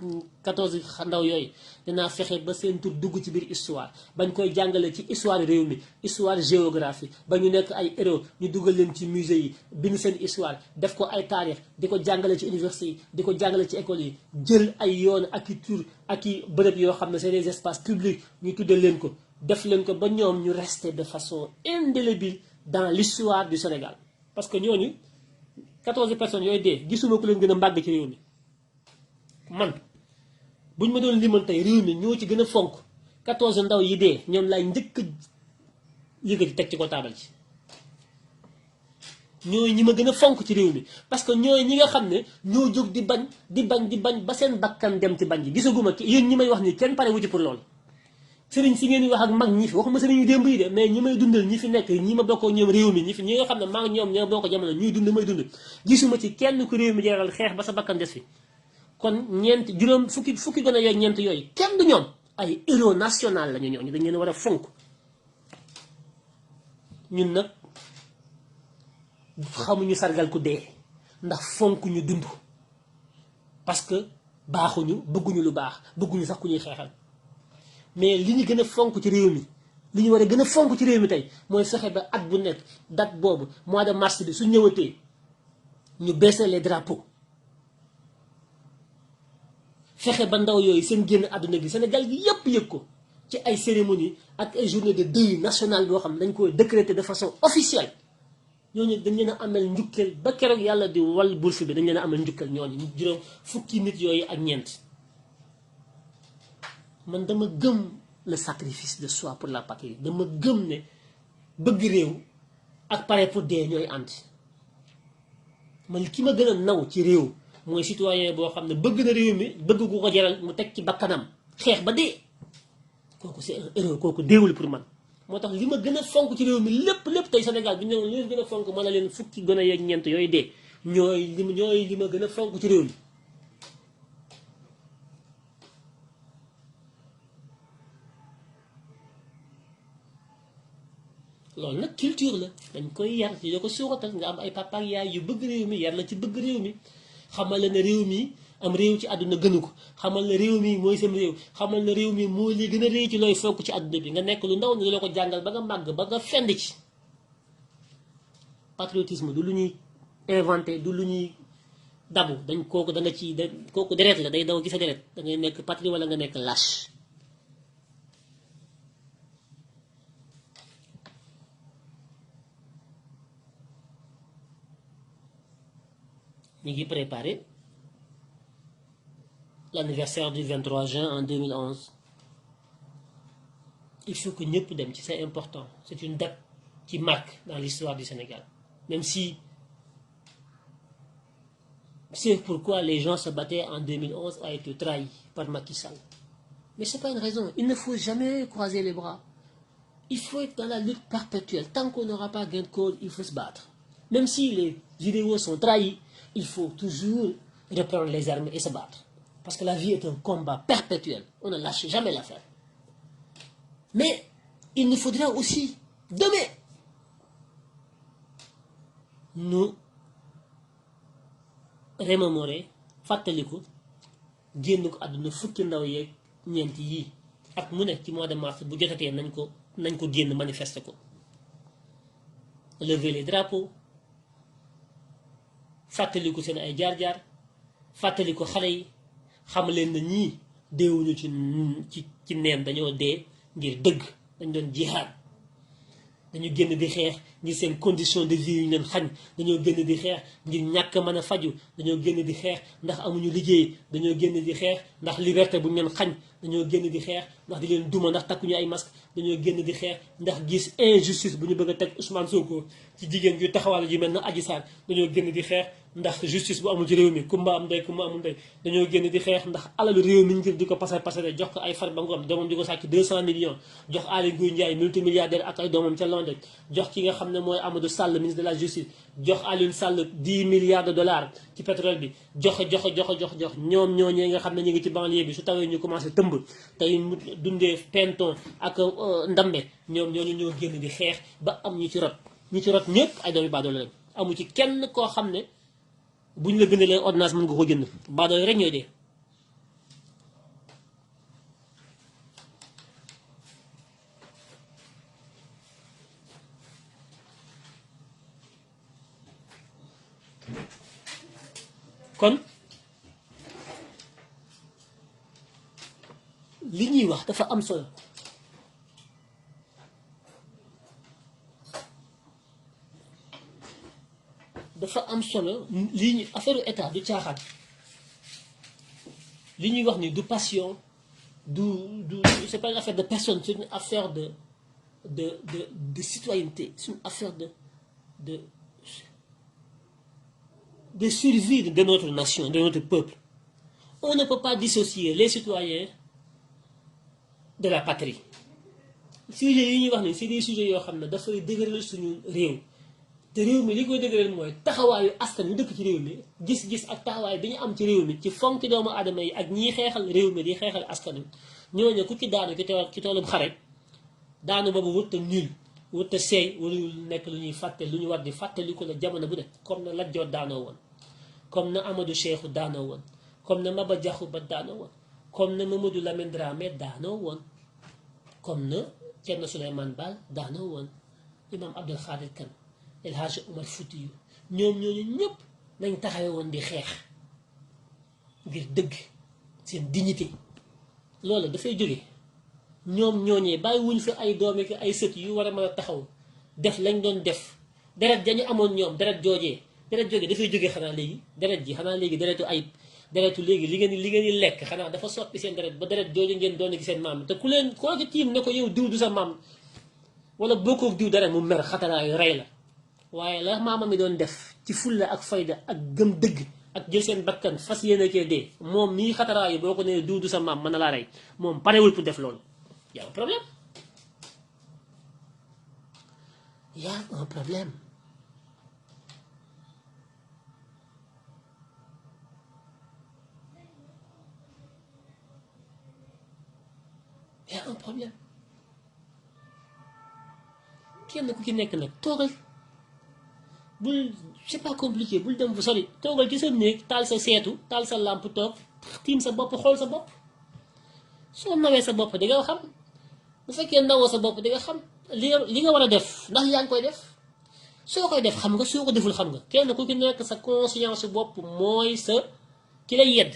14 ndaw yooyu dinaa fexe ba seen tur dugg ci biir histoire bañ koy jàngale ci histoire réew mi histoire géographie ba ñu nekk ay héros ñu dugal leen ci musée yi bind seen histoire def ko ay taarix di ko jàngale ci université yi di ko jàngale ci école yi jël ay yoon ak i tur ak i bërëb yoo xam ne c'est des espaces publics ñu tuddal leen ko def leen ko ba ñoom ñu rester de façon indélébile dans l'histoire du Sénégal parce que ñooñu 14 personnes yooyu dee gisuma ku leen gën a màgg ci réew mi man buñ ma doon limal tey réew mi ñoo ci gën a fonk 14 ndaw yi dee ñoom laay njëkk a yëkkati teg ci ko taabal ci ñooy ñi ma gën a fonk ci réew mi parce que ñooy ñi nga xam ne ñoo jóg di bañ ba seen bakkan dem ci bañ ji gisaguma yéen ñi may wax ni kenn pare wu ci pour loolu sëriñ si ngeen di wax ak mag ñi fi waxuma sëriñ yu démb yi de mais ñi may dundal ñi fi nekk ñi ma bokkoo ñoom réew mi ñi nga xam ne maa ngi ñoom ñoo bokk jamono ñuy dund may dund gisuma ci kenn ku réew mi jaral xeex ba sa bakkan des fi kon ñeent juróom fukki gën a yooyu ñeent yooyu kenn du ñoom ay héros national lañu ñooñu dañ leen war a fonk ñun nag xamuñu sargal ku dee ndax fonk ñu dund parce que baaxuñu bëgguñu lu baax bëgguñu sax ku ñuy xeexal mais li ñu gën a fonk ci réew mi li ñu war a gën a fonk ci réew mi tey mooy fexe ba at bu nekk date boobu mois de mars bi su ñëwatee ñu baisser les drapeaux fexe ba ndaw yooyu seen génn àdduna gi Sénégal gi yépp yëg ko ci ay cérémonie ak ay journée de deuil national boo xam ne dañ koy décréter de façon officielle ñooñu dañ leen a amel njukkal ba keroog yàlla di wal bourse bi dañ leen a amel njukkal ñooñu juróom fukki nit yooyu ak ñeent. man dama gëm le sacrifice de soi pour la patrie, dama gëm ne bëgg réew ak pare pour dee ñooy ànd. man ki ma gën a naw ci réew mooy citoyen boo xam ne bëgg na réew mi, bëgg gu ko jaral mu teg ci bakkanam xeex ba dee. kooku c'est un héros, kooku déewul pour man. moo tax li ma gën a fonk ci réew mi lépp tey Sénégal bi ñu ne leen gën a fonk mën na leen fukki gën a yeeg ñeent yooyu dee ñooy li ma gën a fonk ci réew mi. loolu nag culture la dañ koy yar di ko suuxatal nga am ay papa ak yaay yu bëgg réew mi yar la ci bëgg réew mi xamal la ne réew mi am réew ci àdduna gënu ko, xamal ne réew mi mooy seen réew, xamal ne réew mi mooy li gën a réew ci looy fokk ci àdduna bi nga nekk lu ndaw ni la ko jàngal ba nga màgg ba nga fend ci. patriotisme du lu ñuy inventé, du lu ñuy dabu, dañ kooku da nga ci kooku deret la, day daw ci sa deret, da ngay nekk patrie wala nga nekk lâche. ñu ngi préparé l'anniversaire du 23 juin en 2011. Il faut que ñëpp dem ci, c'est important, c'est une date qui marque dans l'histoire du Sénégal, même si c'est pourquoi les gens se battaient en 2011 a été trahi par Macky Sall. Mais c'est pas une raison, il ne faut jamais croiser les bras. Il faut être dans la lutte perpétuelle. Tant qu'on n'aura pas gain de cause, il faut se battre. Même si les idéaux sont trahis, il faut toujours reprendre les armes et se battre. Parce que la vie est un combat perpétuel. On ne lâche jamais l'affaire. Mais il nous faudra aussi, demain, nous remémorer, fàttaliku, génn ko àdduna fukki ndaw yeeg ñeent yii ak mu ne ci mois de mars bu jotatee nañ ko génn manifester ko. Lever les drapeaux, fàttaliku seen ay jaar-jaar, fàttaliku xale yi, xam leen na ñii deewuñu ci neen, dañoo dee ngir dëgg, dañ doon jihaad, dañu génn di xeex ngir seen condition de vie yu ñu leen xañ, dañoo génn di xeex ngir ñàkk mën a faju, dañoo génn di xeex ndax amuñu liggéey, dañoo génn di xeex ndax liberté bu ñu leen xañ, dañoo génn di xeex ndax di leen duma ndax takkuñu ay masque, dañoo génn di xeex ndax gis injustice bu ñu bëgg a teg Ousmane Sonko ci jigéen yu taxawal yu mel na Adji Sarr, dañoo génn di xeex ndax justice bu amul ci réew mi, kumba am ndey kumba amul ndey, dañoo génn di xeex ndax alalu réew mi ñu jël di ko pasare jox ko ay Farba Ngom doomam di ko sàcc 200 millions, jox Aly Ngouille Ndiaye multimilliardaire ak ay doomam ca Londres, jox ki nga xam ne mooy Amadou Sall ministre de la justice, jox Alioune Sall 10 milliards de dollars ci pétrole bi, jox ñoom ñooñee nga xam ne ñu ngi ci banlieue bi su tawee ñu commencé tëmb tey mu dundee penton ak ndambe, ñoom ñoo génn di xeex ba am ñi ci rot ñëpp ay doomi baadoolo lañ, amu ci kenn koo xam ne buñ la bindalee ordonnance mën nga ko jënd, baadoolo rek ñooy dee. kon li ñuy wax dafa am solo, lii ñu affaire état du caaxaan, li ñuy wax ni du passion, du c'est pas une affaire de personne, c'est une affaire de citoyenneté, c'est une affaire de survie de notre nation, de notre peuple. On ne peut pas dissocier les citoyens de la patrie. Sujets yi ñuy wax ni c'est des sujets yoo xam ne dafay dëgëral suñu réew, te réew mi li koy dëgëral mooy taxawaayu askan wi dëkk ci réew mi, gis-gis ak taxawaay bi ñu am ci réew mi ci fonki doomu aadama yi ak ñiy xeexal réew mi di xeexal askan wi. ñooñu ku ci daanu ci toolum xare, daanu boobu wut a nul, wut a seey, wala nekk lu ñuy fàtte, lu ñu war di fàttaliku la jamono bu nekk, comme na Lat Joor daanoo woon, comme na Amadou Cheikhou daanoo woon, comme na Maba Diakhou Ba daanoo woon, comme na Mamadou Lamine Dramé daanoo woon, comme na Thierno Souleymane Baal daanoo woon, Imam Abdul Khadir Kane, El Hadj Omar Foutiyou, ñooñu ñëpp nañ taxawe woon di xeex ngir dëgg, seen dignité. loolu dafay jóge ñoom ñooñee bàyyi wuñ fi ay doomi ki ay sët yu war a mën a taxaw def lañ doon def deret dañu amoon ñoom deret joojee dafay jógee xanaa léegi deret ji xanaa léegi deretu ay deretu léegi li ngeen di lekk xanaa dafa soppi seen deret ba deret jooju ngeen doon gi seen maam te ku leen koo ci tiim ne ko yow diw du sa maam wala bokkoog diw deret mu mer xataraayu rey la waaye la maama mi doon def ci fulla ak fayda ak gëm dëgg ak jël seen bakkan fas yéene cee dee moom mii xataraayu boo ko nee diw du sa maam mën na laa rey moom parewul pour def loolu y a un problème y a un problème y a un problème kenn ku ci nekk nag toogal bul c'est pas compliqué bul dem bu sori toogal ci sa néeg taal sa seetu taal sa lampe toog tiim sa bopp xool sa bopp soo nawee sa bopp di nga xam bu fekkee nawoo sa bopp di nga xam li nga war a def ndax yaa ngi koy def soo koy def xam nga soo ko deful xam nga kenn ku ci nekk sa conscience bopp mooy sa ki lay yedd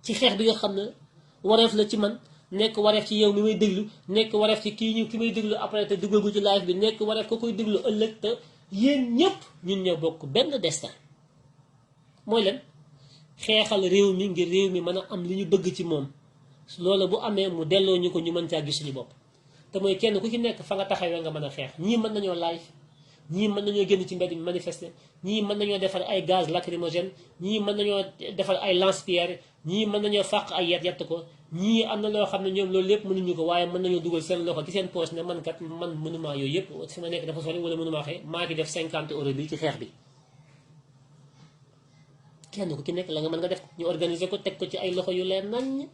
ci xeex bi nga xam ne wareef la ci man nekk wareef ci yow mi may déglu nekk wareef ci ki may déglu après te duggagu ci live bi nekk wareef ko koy déglu ëllëg te yéen ñëpp ñun ñoo bokk benn destin mooy leen xeexal réew mi ngir réew mi mën a am li ñu bëgg ci moom loolu bu amee mu delloo ñu ko ñu mën caa gis suñu bopp te mooy kenn ku ci nekk fa nga taxawee nga mën a xeex ñii mën nañoo live ñii mën nañoo génn ci mbedd mi manifester ñii mën nañoo defar ay gaz lacrymogène ñii mën nañoo defar ay lance-pierre ñii mën nañoo fàq ay yett ko ñii am na loo xam ne ñoom loolu lépp mënuñu ko waaye mën nañoo dugal seen loxo ci seen poche ne man kat man mënumaa yooyu yëpp fi ma nekk dafa sori wala mënumaa xëy maa ngi def 50 euros bi ci xeex bi kenn ku ci nekk la nga mën nga def ñu organiser ko teg ko ci ay loxo yu leer nañ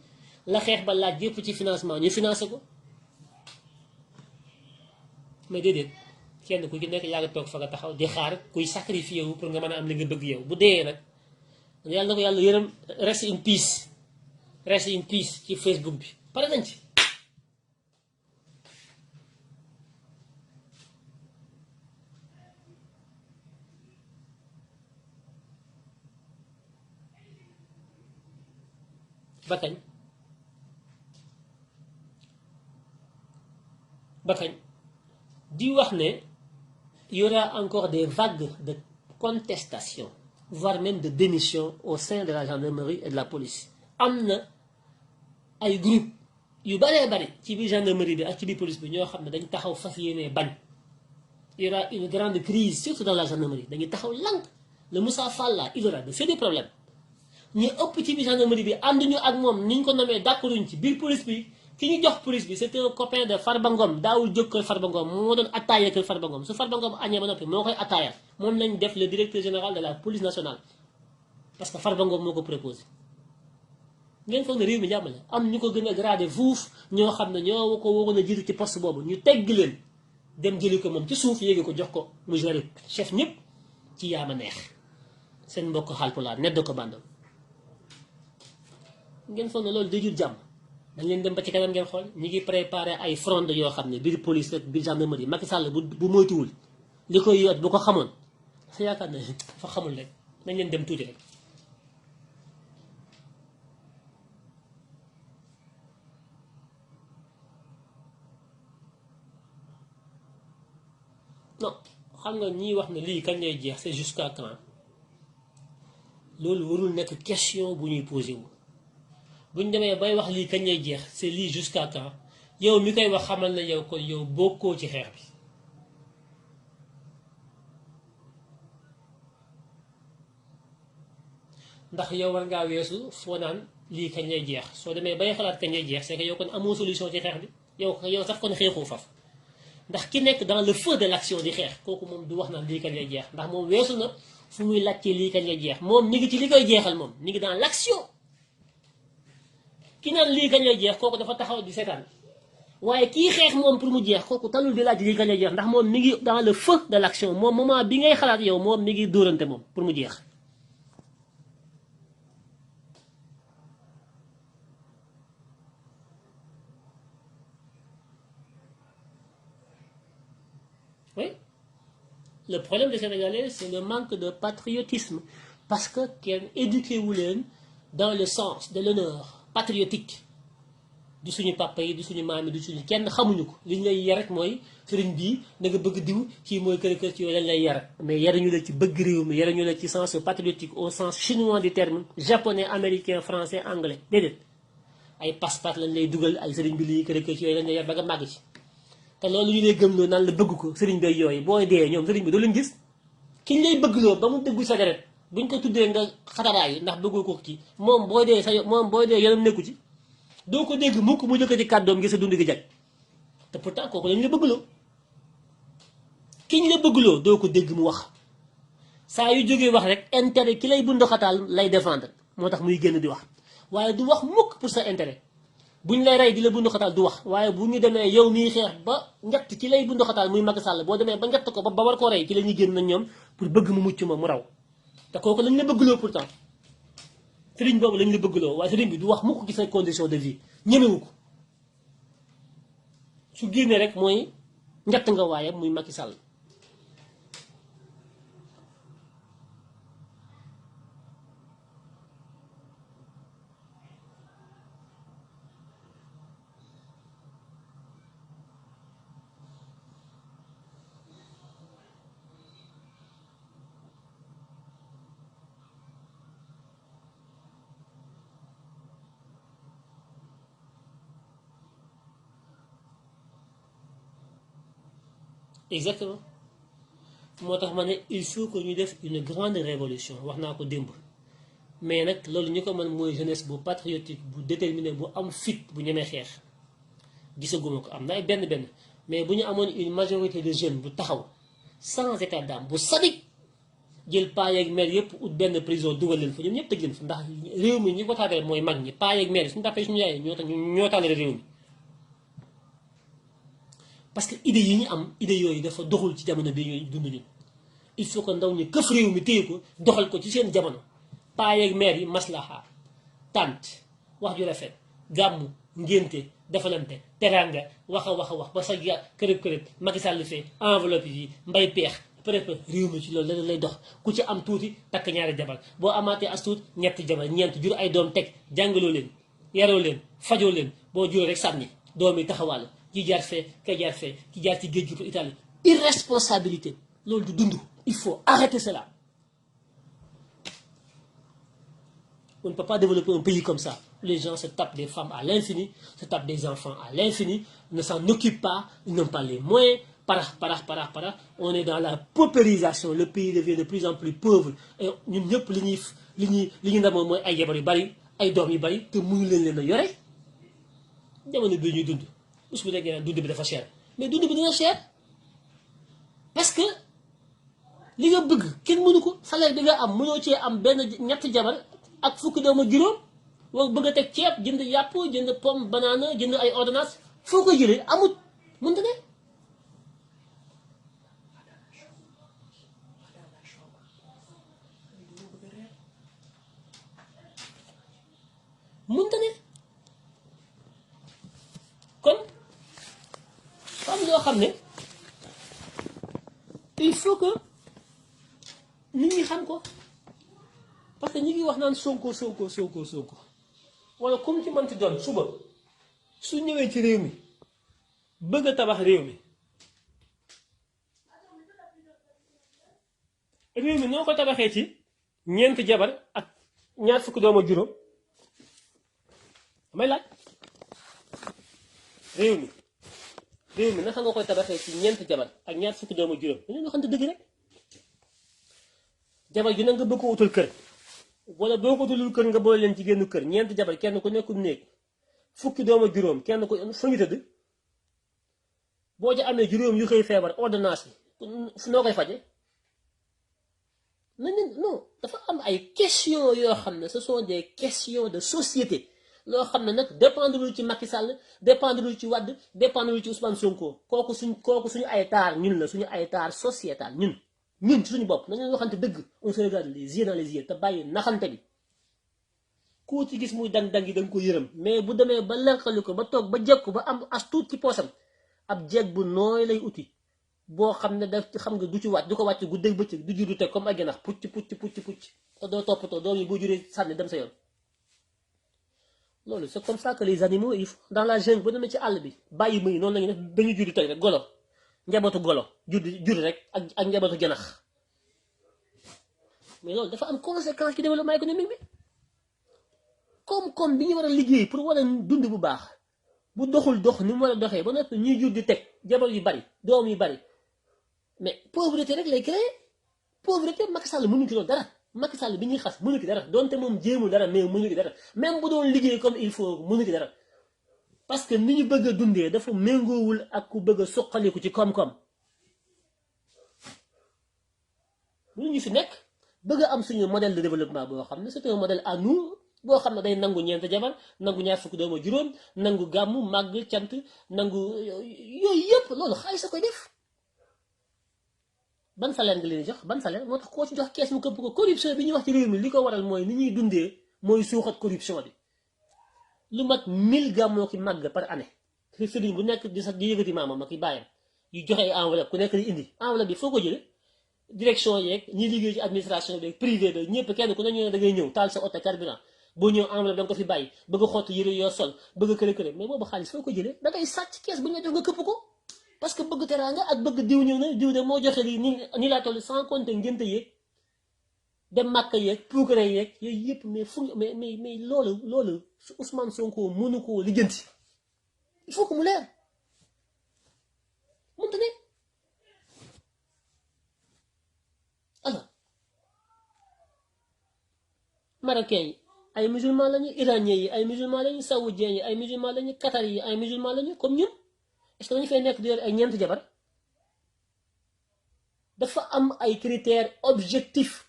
la xeex ba laaj yëpp ci financement ñu financé ko mais déedéet kenn ku ci nekk yaa ngi toog fa nga taxaw di xaar kuy sacrifié wu pour nga mën a am li nga bëgg yow bu dee nag yàlla na ko yàlla yërëm rest in peace ci Facebook bi pare nañ ci ba kañ di wax ne il y aura encore des vagues de contestation voire même de démission au sein de la gendarmerie et de la police am na ay groupe yu baree bari ci biir gendarmerie bi ak ci biir police bi ñoo xam ne dañ taxaw fas yéenee bañ il y aura une grande crise surtout dans la gendarmerie dañuy taxaw lank le Moussa Fall là il aura de fait des problèmes ñu ëpp ci biir gendarmerie bi ànduñu ak moom ni ñu ko nomee d'accorduñ ci biir police bi ki ñu jox police bi c'était un copain de Farba Ngom daawul jóg kër Farba Ngom moo doon attaaya kër Farba Ngom su Farba Ngom añee ba noppi moo koy attaaya moom lañ def le directeur général de la police nationale parce que Farba Ngom moo ko proposé ngeen foog ne réew mi jàmm la am ñu ko gën a gradé fuuf ñoo xam ne ñoo ko waroon a jiitu ci poste boobu ñu tegg leen dem jëli ko moom ci suuf yéegi ko jox ko mu géré chef ñëpp ci yaama neex seen mbokk Haalpulaar nedd ko bandam ngeen foog ne loolu day jur jàmm dañ leen dem ba ci kanam ngeen xool ñi ngi préparé ay fronde yoo xam ne biir police ak biir gendarmerie Macky Sall bu moytuwul li koy yoot bu ko xamoon dafa yaakaar ne fa xamul rek nañ leen dem tuuti rek non xam nga ñiy wax ne lii kañ lay jeex c'est jusqu'à quand loolu warul nekk question bu ñuy posé wu buñ demee bay wax lii kañ lay jeex c'est lii jusqu'à quand yow mi koy wax xamal na yow kon yow bokkoo ci xeex bi ndax yow war ngaa weesu foo naan lii kañ lay jeex soo demee bay xalaat kañ lay jeex c'est que yow kon amoo solution ci xeex bi yow sax kon xeexoo faf ndax ki nekk dans le feu de l'action di xeex kooku moom du wax naan lii kañ lay jeex ndax moom weesu na fu muy laajte lii kañ lay jeex moom mi ngi ci li koy jeexal moom mi ngi dans l'action ki naan lii kañ lay jeex kooku dafa taxaw di seetaan waaye kii xeex moom pour mu jeex kooku talul di laaj lii kañ lay jeex ndax moom mi ngi dans le feu de l'action moom moment bi ngay xalaat yow moom mi ngi dóorante moom pour mu jeex oui le problème des Sénégalais c'est le manque de patriotisme parce que kenn éduqué wu leen dans le sens de l'honneur patriotique du suñu papa yi du suñu maam yi du suñu kenn xamuñu ko li ñu lay yar rek mooy sëriñ bii na nga bëgg diw kii mooy kër ci yooyu lañ lay yar mais yaruñu la ci bëgg réew mi yaruñu la ci sens patriotique au sens chinois du terme japonais américain français anglais déedéet ay passe-passe lañ lay dugal ay sëriñ bi lii kër ci yooyu lañ lay yar ba nga màgg ci te loolu ñu lay gëmloo naan la bëgg ko sëriñ bay yooyu booy dee ñoom sëriñ bi doo leen gis kiñ lay bëggloo ba mu dëggu sa deret buñ ko tuddee nga xataraayu ndax bëggoo ko ci moom booy dee moom booy dee yoonam nekku ci doo ko dégg mukk mu jëkkati kàddoom ngir sa dund gi jag te pourtant kooku lañ la bëggloo kiñ la bëggloo doo ko dégg mu wax saa yu jógee wax rek intérêt ki lay bunduxataal lay défendre moo tax muy génn di wax waaye du wax mukk pour sa intérêt buñ lay rey di la bunduxataal du wax waaye bu ñu demee yow miy xeex ba njett ci lay bunduxataal muy Macky Sall boo demee ba njett ko ba war koo rey ci la ñuy génn nañ ñoom pour bëgg mu mucc ma mu raw te kooku lañ la bëggloo pourtant sëriñ boobu lañ la bëggloo waaye sëriñ bi du wax mukk ci say condition de vie ñemewu ko su génnee rek mooy njett nga waaye muy Macky Sall exactement moo tax ma ne il faut que ñu def une grande révolution wax naa ko démb mais nag loolu ñu ko mën mooy jeunesse bu patriotique bu déterminé bu am fit bu ñemee xeex gisaguma ko am na ay benn mais bu ñu amoon une majorité de jeunes bu taxaw sans état d'âme bu sadik jël paa yeeg maire yëpp ut benn prison dugal leen fa ñoom ñëpp tëj leen fa ndax réew mi ñi ko taatee mooy mag ñi paa yeeg maire suñu tàppee suñu yaay ñoo taale réew mi parce que idée yi ñu am idée yooyu dafa doxul ci jamono bi ñuy dund ñun il faut que ndaw ñi këf réew mi téye ko doxal ko ci seen jamono paa yeeg maire yi maslaha tànt wax ju rafet gàmmu ngénte defalante teranga wax a wax ba sa kërëb Macky Sall fee enveloppe yi mbay peex peut-être réew mi ci loolu la lay dox ku ci am tuuti takk ñaari jabar boo amaatee as tuut ñetti jabar ñeent jur ay doom teg jàngaloo leen yaroo leen fajoo leen boo juree rek sànni doom yi taxawal ki jaar fee ki jaar fee ki jaar ci géej gi pour Italie irresponsabilité loolu du dund il faut arrêter cela on ne peut pas développer un pays comme ça les gens se tapent des femmes à l'infini se tapent des enfants à l'infini ne s'en occupent pas ils n'ont pas les moyens para on est dans la paupérisation le pays devient de plus en plus pauvre et ñun ñëpp li ñuy ndamoo mooy ay jabar yu bari ay doom yu bari te mënu leen a yore jamono bii ñuy dund bés bu nekkee dund bi dafa cher mais dund bi dina cher parce que li nga bëgg kenn mënu ko salaire bi nga am mënoo cee am benn ñetti jabar ak fukki doom ak juróom wala bëgg a teg ceeb jënd yàpp jënd pomme banana jënd ay ordonnance foo ko jëlee amut mënta ne mënta ne kon am loo xam ne il faut que nit ñi xam ko parce que ñi ngi wax naan Sonko wala comme ci mënti doon suba su ñëwee ci réew mi bëgg a tabax réew mi noo ko tabaxee ci ñeenti jabar ak ñaar fukki doom ak juróom damay laaj réew mi naka nga koy tabaxee ci ñeenti jabar ak ñaar fukki doom ak juróom dañu waxante dëgg rek jabar ju ne nga bëgg ko utal kër wala boo ko utalul kër nga boole leen ci génn kër ñeenti jabar kenn ku nekkul néeg fukki doom ak juróom kenn ku fa ñu tëdd boo ca amee juróom yu xëy feebar ordonnance yi fu noo koy faje non dafa am ay questions yoo xam ne ce sont des questions de société loo xam ne nag dépendrul ci Macky Sall dépendrul ci Wade dépendrul ci Ousmane Sonko kooku suñu ay taar ñun la suñu ay taar sociétal ñun ci suñu bopp nañu waxante dëgg on se regarde les yeux dans les yeux te bàyyi naxante bi koo ci gis muy dang-dang yi da nga ko yërëm mais bu demee ba lëkkali ko ba toog ba jekku ba am as tuut ci poosam ab jeeg bu nooy lay uti boo xam ne daf xam nga du ci wàcc du ko wàcc guddeeg bëccëg du jur du teg comme ay ginax pucc te doo toppatoo doom yi boo juree sànni dem sa yoon loolu c'est comme ça que les animaux ils font dans la jungle ba demee ci àll bi bàyyi muy noonu la ñuy def dañu juddi tey rek golo njabootu golo juddi rek ak njabootu janax mais loolu dafa am conséquence ci développement économique bi koom-koom bi ñu war a liggéey pour war a dund bu baax bu doxul dox ni mu war a doxee ba noppi ñuy jur di teg jabar yu bari doom yu bari mais pauvreté rek lay créer pauvreté Macky Sall mënu ci loolu dara Macky Sall bi ñuy xas mënu ci dara donte moom jéemul dara mais mënu ci dara même bu doon liggéey comme il faut mënu ci dara parce que ni ñu bëgg a dundee dafa méngoowul ak ku bëgg a suqaliku ci koom-koom lu ñu fi nekk bëgg a am suñu modèle de développement boo xam ne c'est un modèle à nous boo xam ne day nangu ñeent jabar nangu ñaar fukki doomu juróom nangu gàmmu màgg cant nangu yooyu yëpp loolu xaalis a koy def ban salaire nga leen jox ban salaire moo tax koo ci jox kees mu këpp ko corruption bi ñuy wax ci réew mi li ko waral mooy ni ñuy dundee mooy suuxat corruption bi lu mat 1000 gàmmoo ki màgg par année sëriñ bu nekk di sax di yëgati maamam ak i bàyyam yu joxe enveloppe ku nekk di indi enveloppe bi foo ko jële direction yeeg ñi liggéey ci administration bi privé bi ñëpp kenn ku ne ñu ne da ngay ñëw taal sa oto carburant boo ñëw enveloppe da nga ko fi bàyyi bëgg a xott yëre yoo sol bëgg a kërë mais boobu xaalis foo ko jëlee da ngay sàcc kees bu ñu la jox nga këpp ko parce que bëgg teraanga ak bëgg diw ñëw na diw de moo joxe lii ni laa toll sans compter ngénte yeeg dem màkk yeeg puukare yeeg yooyu yëpp mais fu mais loolu Ousmane Sonko mënu koo lijjanti il faut que mu leer mënta ne alors marocain yi ay musulman lañu iranien yi ay musulman lañu saoudien yi ay musulman lañu qatar yi ay musulman lañu comme ñun est-ce que dañu fay nekk di yor ay ñeent jabar dafa am ay critères objectifs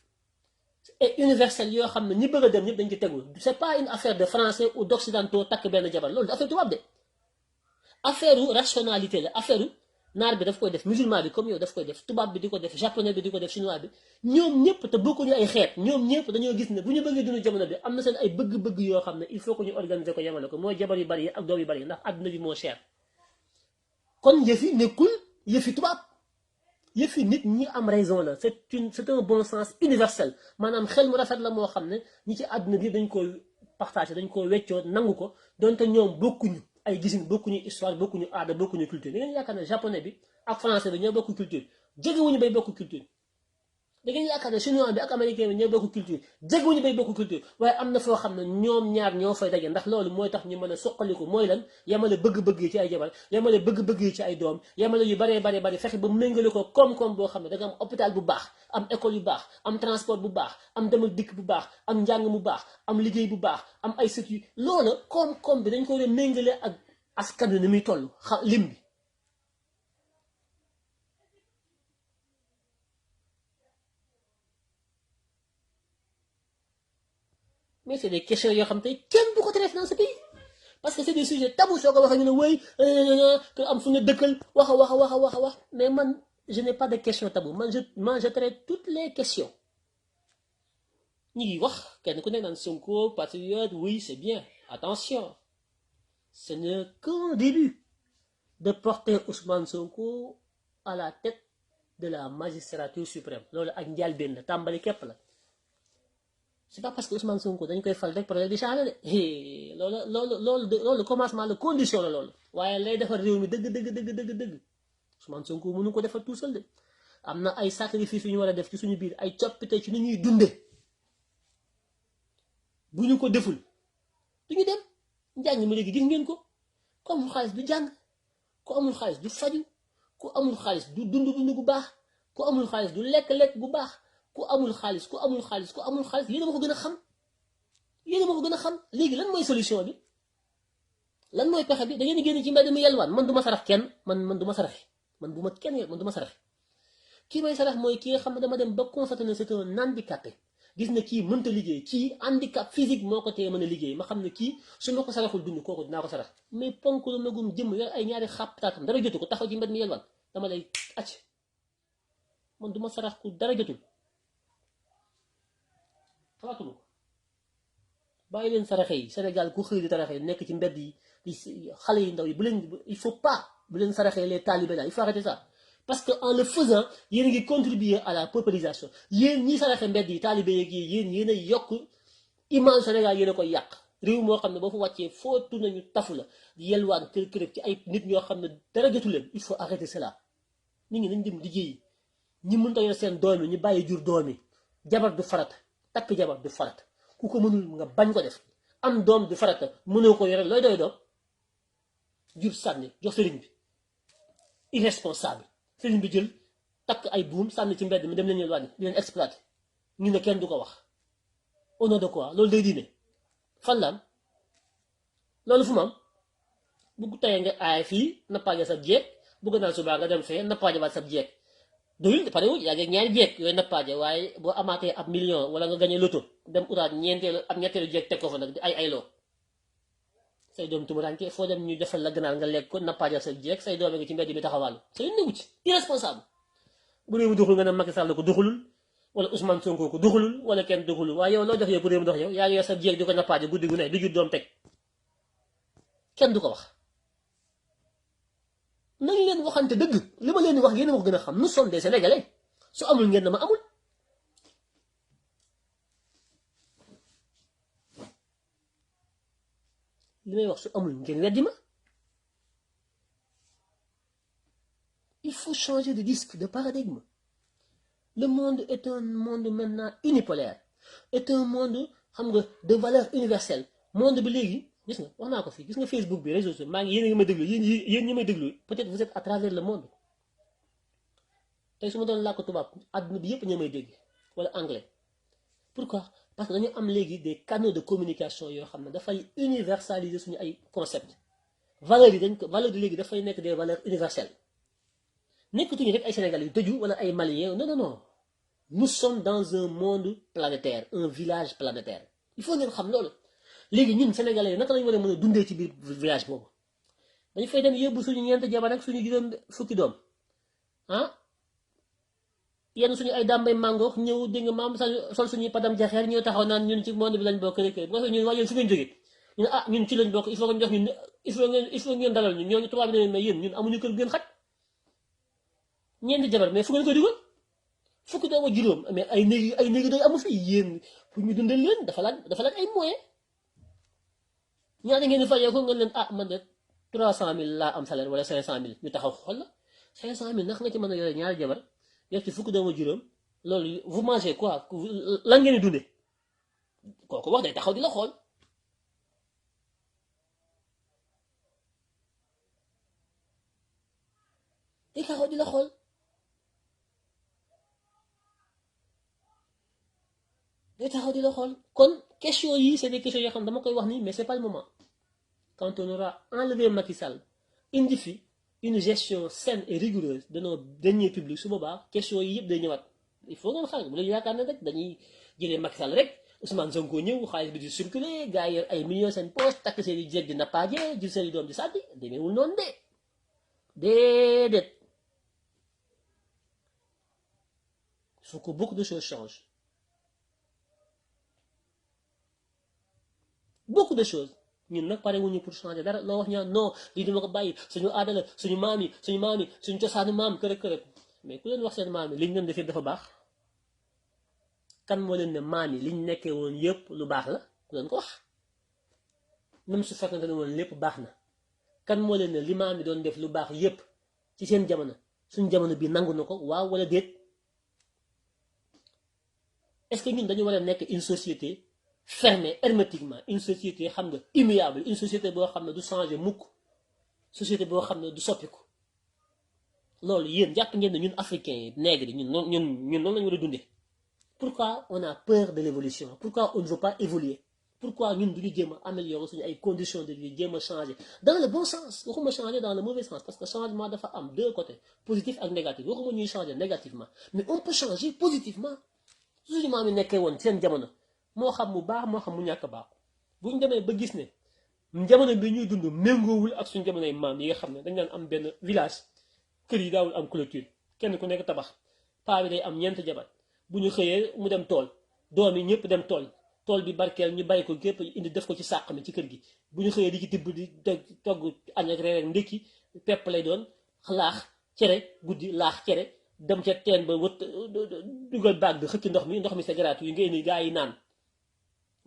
et universels yoo xam ne ñi bëgg a dem ñëpp dañ ci tegu c'est pas une affaire de français ou d'occidentaux takk benn jabar loolu affaire tubaab de affaire rationalité la affaire naar bi daf koy def musulman bi comme yow daf koy def tubaab bi di ko def japonais bi di ko def chinois bi ñoom ñëpp te bokkuñu ay xeet ñoom ñëpp dañoo gis ne bu ñu bëggee dund jamono bi am na seen ay bëgg-bëgg yoo xam ne il faut que ñu organiser ko yemale ko mooy jabar yu bari yi ak doom yu bari yi ndax àdduna bi moo cher kon yëfi nekkul yëfi tubaab yëfi nit ñi am raison la c'est un bon sens universel maanaam xel mu rafet la moo xam ne ñi ci àdduna bi dañ koy partagé dañ ko weccoo nangu ko donte ñoom bokkuñu ay gisin bokkuñu histoire bokkuñu aada bokkuñu culture da ngeen yaakaar ne japonais bi ak français bi ñoo bokk culture jegewuñu bay bokk culture da ngeen yaakaar ne chinois bi ak américain bi ñoo bokk culture jegewuñu bay bokk culture waaye am na foo xam ne ñoom ñaar ñoo fay daje ndax loolu mooy tax ñu mën a suqaliku mooy lan yemale bëgg-bëgg yi ci ay jabar yemale bëgg-bëgg yi ci ay doom yemale yu bari fexe ba méngale ko koom-koom boo xam ne da nga am hôpital bu baax am école yu baax am transport bu baax am dem ak dikk bu baax am njàng mu baax am liggéey bu baax am ay sët yu loola koom-koom bi dañ ko war a méngale ak askan wi ni muy toll lim bi mais c'est des questions yoo xam te kenn du ko traité dans ce pays parce que c'est des sujets tabous soo ko waxee ñu ne wéy que am fu ñu dëkkal wax mais man je n'ai pas de questions tabous man je traite toutes les questions ñi ngi wax kenn ku ne naan Sonko patriote oui c'est bien attention ce n'est qu'un début de porter Ousmane Sonko à la tête de la magistrature suprême loolu ak njëlbéen la tàmbali képp la c'est pas parce que Ousmane Sonko dañ koy fal rek projet di changé de loolu commencement la condition la loolu waaye lay defar réew mi dëgg Ousmane Sonko mënu ko defar tout seul de am na ay sacrifice yu ñu war a def ci suñu biir ay coppite ci ni ñuy dunde bu ñu ko deful du ñu dem njàng mi léegi gis ngeen ko ku amul xaalis du jàng ku amul xaalis du faju ku amul xaalis du dund gu baax ku amul xaalis du lekk gu baax ku amul xaalis yéen a ma ko gën a xam léegi lan mooy solution bi lan mooy pexe bi da ngeen di génn ci mbedd mi yelwaan man du ma sarax kenn man du ma saraxe man bu ma kenn man du ma saraxe kii may sarax mooy ki nga xam ne dama dem ba constaté ne c'est un handicapé gis na kii mënta liggéey kii handicap physique moo ko tee mën a liggéey ma xam ne kii su ma ko saraxul dund kooku dinaa ko sarax mais ponk lu magum jëmm yor ay ñaari xàpptaatam dara jotu ko taxaw ci mbedd mi yelwaan dama lay acc man du ma sarax ku dara jotul xalaatuma ko bàyyi leen saraxe yi Sénégal ku xëy di saraxe nekk ci mbedd yi xale yi ndaw yi bu leen il faut pas bu leen saraxee les talibés là il faut arrêter ça parce que en le faisant yéen a ngi contribuer à la paupérisation yéen ñi saraxe mbedd yi talibé yeeg yéen a yokk image Sénégal yéen a koy yàq réew moo xam ne boo fa wàccee foo tourné ñu tafu la di yelwaan kër kër ci ay nit ñoo xam ne dara jotu leen. Il faut arrêter cela. nit ñi nañ dem liggéeyi ñi mënta yor seen doom yi ñu bàyyi jur doom yi. jabar du farata takk jabar du farata ku ko mënul nga bañ ko def. am doom du farata mënoo ko yore looy doy doom jur sànni jox sëriñ bi irresponsable sëriñ bi jël takk ay buum sànni ci mbedd mi dem leen ñu wàññi di leen exploité ñu ne kenn du ko wax au nom de quoi loolu day diine fan la am loolu fu mu am bu tayee nga aay fii nappaaje sab jeeg bugg naa subaa nga dem fee nappaaje baat sab jeeg doyul pare wu yaa ngi ñaari jeeg yooyu nappaaje waaye boo amaatee ab million wala nga gañe loto dem utaat ñetteelu jeeg teg ko fa nag di ay loo say doom tumuraanke foo dem ñu defal la ganaar nga lekk ko nappaaje sa jeeg say doom nga ci mbedd bi taxawàllu sa yoon newu ci irresponsable bu réew mi doxul nga ne Macky Sall ko doxulul wala Ousmane Sonko ko doxulul wala kenn doxulul waaye yow loo def yow pour réew mi dox yow yaa ngi yor sa jeeg di ko nappaaje guddi gu ne du jur doom teg kenn du ko wax nañ leen waxante dëgg li ma leen di wax yéen a ma ko gën a xam nous sommes des Sénégalais su amul ngeen na ma amul li may wax su amul ngeen weddi ma il faut changer de disque de paradigme le monde est un monde maintenant unipolaire est un monde xam nga de valeur universelle monde bi léegi gis nga wax naa ko fii gis nga Facebook bi réseaux sociaux maa ngi yéen a ngi may déglu yéen ñi may déglu peut-être vous êtes à travers le monde tey su ma doon làkk tubaab àdduna bi yëpp ñoo may dégg wala anglais pourquoi parce que dañu am léegi des canaux de communication yoo xam ne dafay universaliser suñu ay concept valeurs yi dañ ko valeurs yi léegi dafay nekk des valeurs universelles nekkatuñu rek ay Sénégalais yu tëju wala ay Maliens non non non nous sommes dans un monde planétaire un village planétaire il faut ngeen xam loolu léegi ñun Sénégalais yi naka lañu war a mën a dundee ci biir village boobu dañu fay dem yóbbu suñu ñeent jabar ak suñu juróom fukki doom ah yenn suñu ay dàmbay mango ñëw dégg nga maam sol suñuy padam jaxeer ñëw taxaw naan ñun ci monde bi lañ bokk rek bu ko ñun waa yéen su ngeen jógee ñu ne ah ñun ci lañ bokk il faut que ñu jox ñun il faut ngeen dalal ñun ñooñu tubaab bi ne mais yéen ñun amuñu kër gën xaj ñeenti jabar mais fu ngeen koy dugal fukki doom ak juróom mais ay néegi doy amu fi yéen pour ñu dundal leen dafa laaj ay moyens ñaata ngeen di fayee ko ngeen leen ah man de 300 000 laa am salaire wala 500 000 ñu taxaw xool la 500 000 ndax nga ci mën a yore ñaari jabar yor ci fukki doom ak juróom loolu vous mangez quoi lan ngeen di dundee kooku wax day taxaw di la xool day taxaw di la xool day taxaw di la xool kon question yi c'est des questions yoo xam ne dama koy wax nii mais c'est pas le moment quand on aura enlevé Macky Sall indi fi une gestion saine et rigoureuse de nos deniers publics su boobaa question yi yëpp day ñëwaat il faut ngeen xam bu leen yaakaar ne rek dañuy jëlee Macky Sall rek Ousmane Sonko ñëw xaalis bi di circuler gars yi yor ay millions seen poste takk seen i jeeg di nappaaje jël seen i doom di sàddi demeewul noonu de déedéet il faut que beaucoup de choses changent beaucoup de choses ñun nag pare wuñu pour changer dara loo wax ñaan non lii dama ko bàyyi suñu aada la suñu maam yi suñu cosaanu maam kërëb kërëb mais ku leen wax seen maam yi liñ leen def yëpp dafa baax kan moo leen ne maam yi liñ nekkee woon yëpp lu baax la ku leen ko wax même su fekkante ne woon lépp baax na kan moo leen ne li maam yi doon def lu baax yëpp ci seen jamono suñu jamono bi nangu na ko waaw wala déet est-ce que ñun dañu war a nekk une société fermée hermétiquement une société xam nga immuable une société boo xam ne du changer mukk société boo xam ne du soppiku loolu yéen jàpp ngeen ne ñun africains yi nègres yi ñun noonu lañu war a dundee pourquoi on a peur de l'évolution pourquoi on ne veut pas évoluer pourquoi ñun duñu jéem a améliorer suñu ay conditions de vie jéem a changer dans le bon sens waxuma changer dans le mauvais sens parce que changement dafa am deux côtés positif ak négatif waxuma ñuy changer négativement mais on peut changer positivement suñu maam yi nekkee woon seen jamono moo xam mu baax moo xam mu ñàkk baax bu ñu demee ba gis ne jamono bi ñuy dund méngoowul ak suñu jamonoy maam yi nga xam ne dañ daan am benn village kër yi daawul am clôture kenn ku nekk tabax paa bi day am ñeent jabar bu ñu xëyee mu dem tool doom yi ñëpp dem tool bi barkeel ñu bàyyi ko gépp indi def ko ci sàq mi ci kër gi bu ñu xëyee di ci tibb di togg añ ak reer ak ndékki pepp lay doon laax cere guddi laax cere dem ca teen ba wët dugal baag bi xëcc ndox mi c'est gratuit yi nga indi gaa yi naan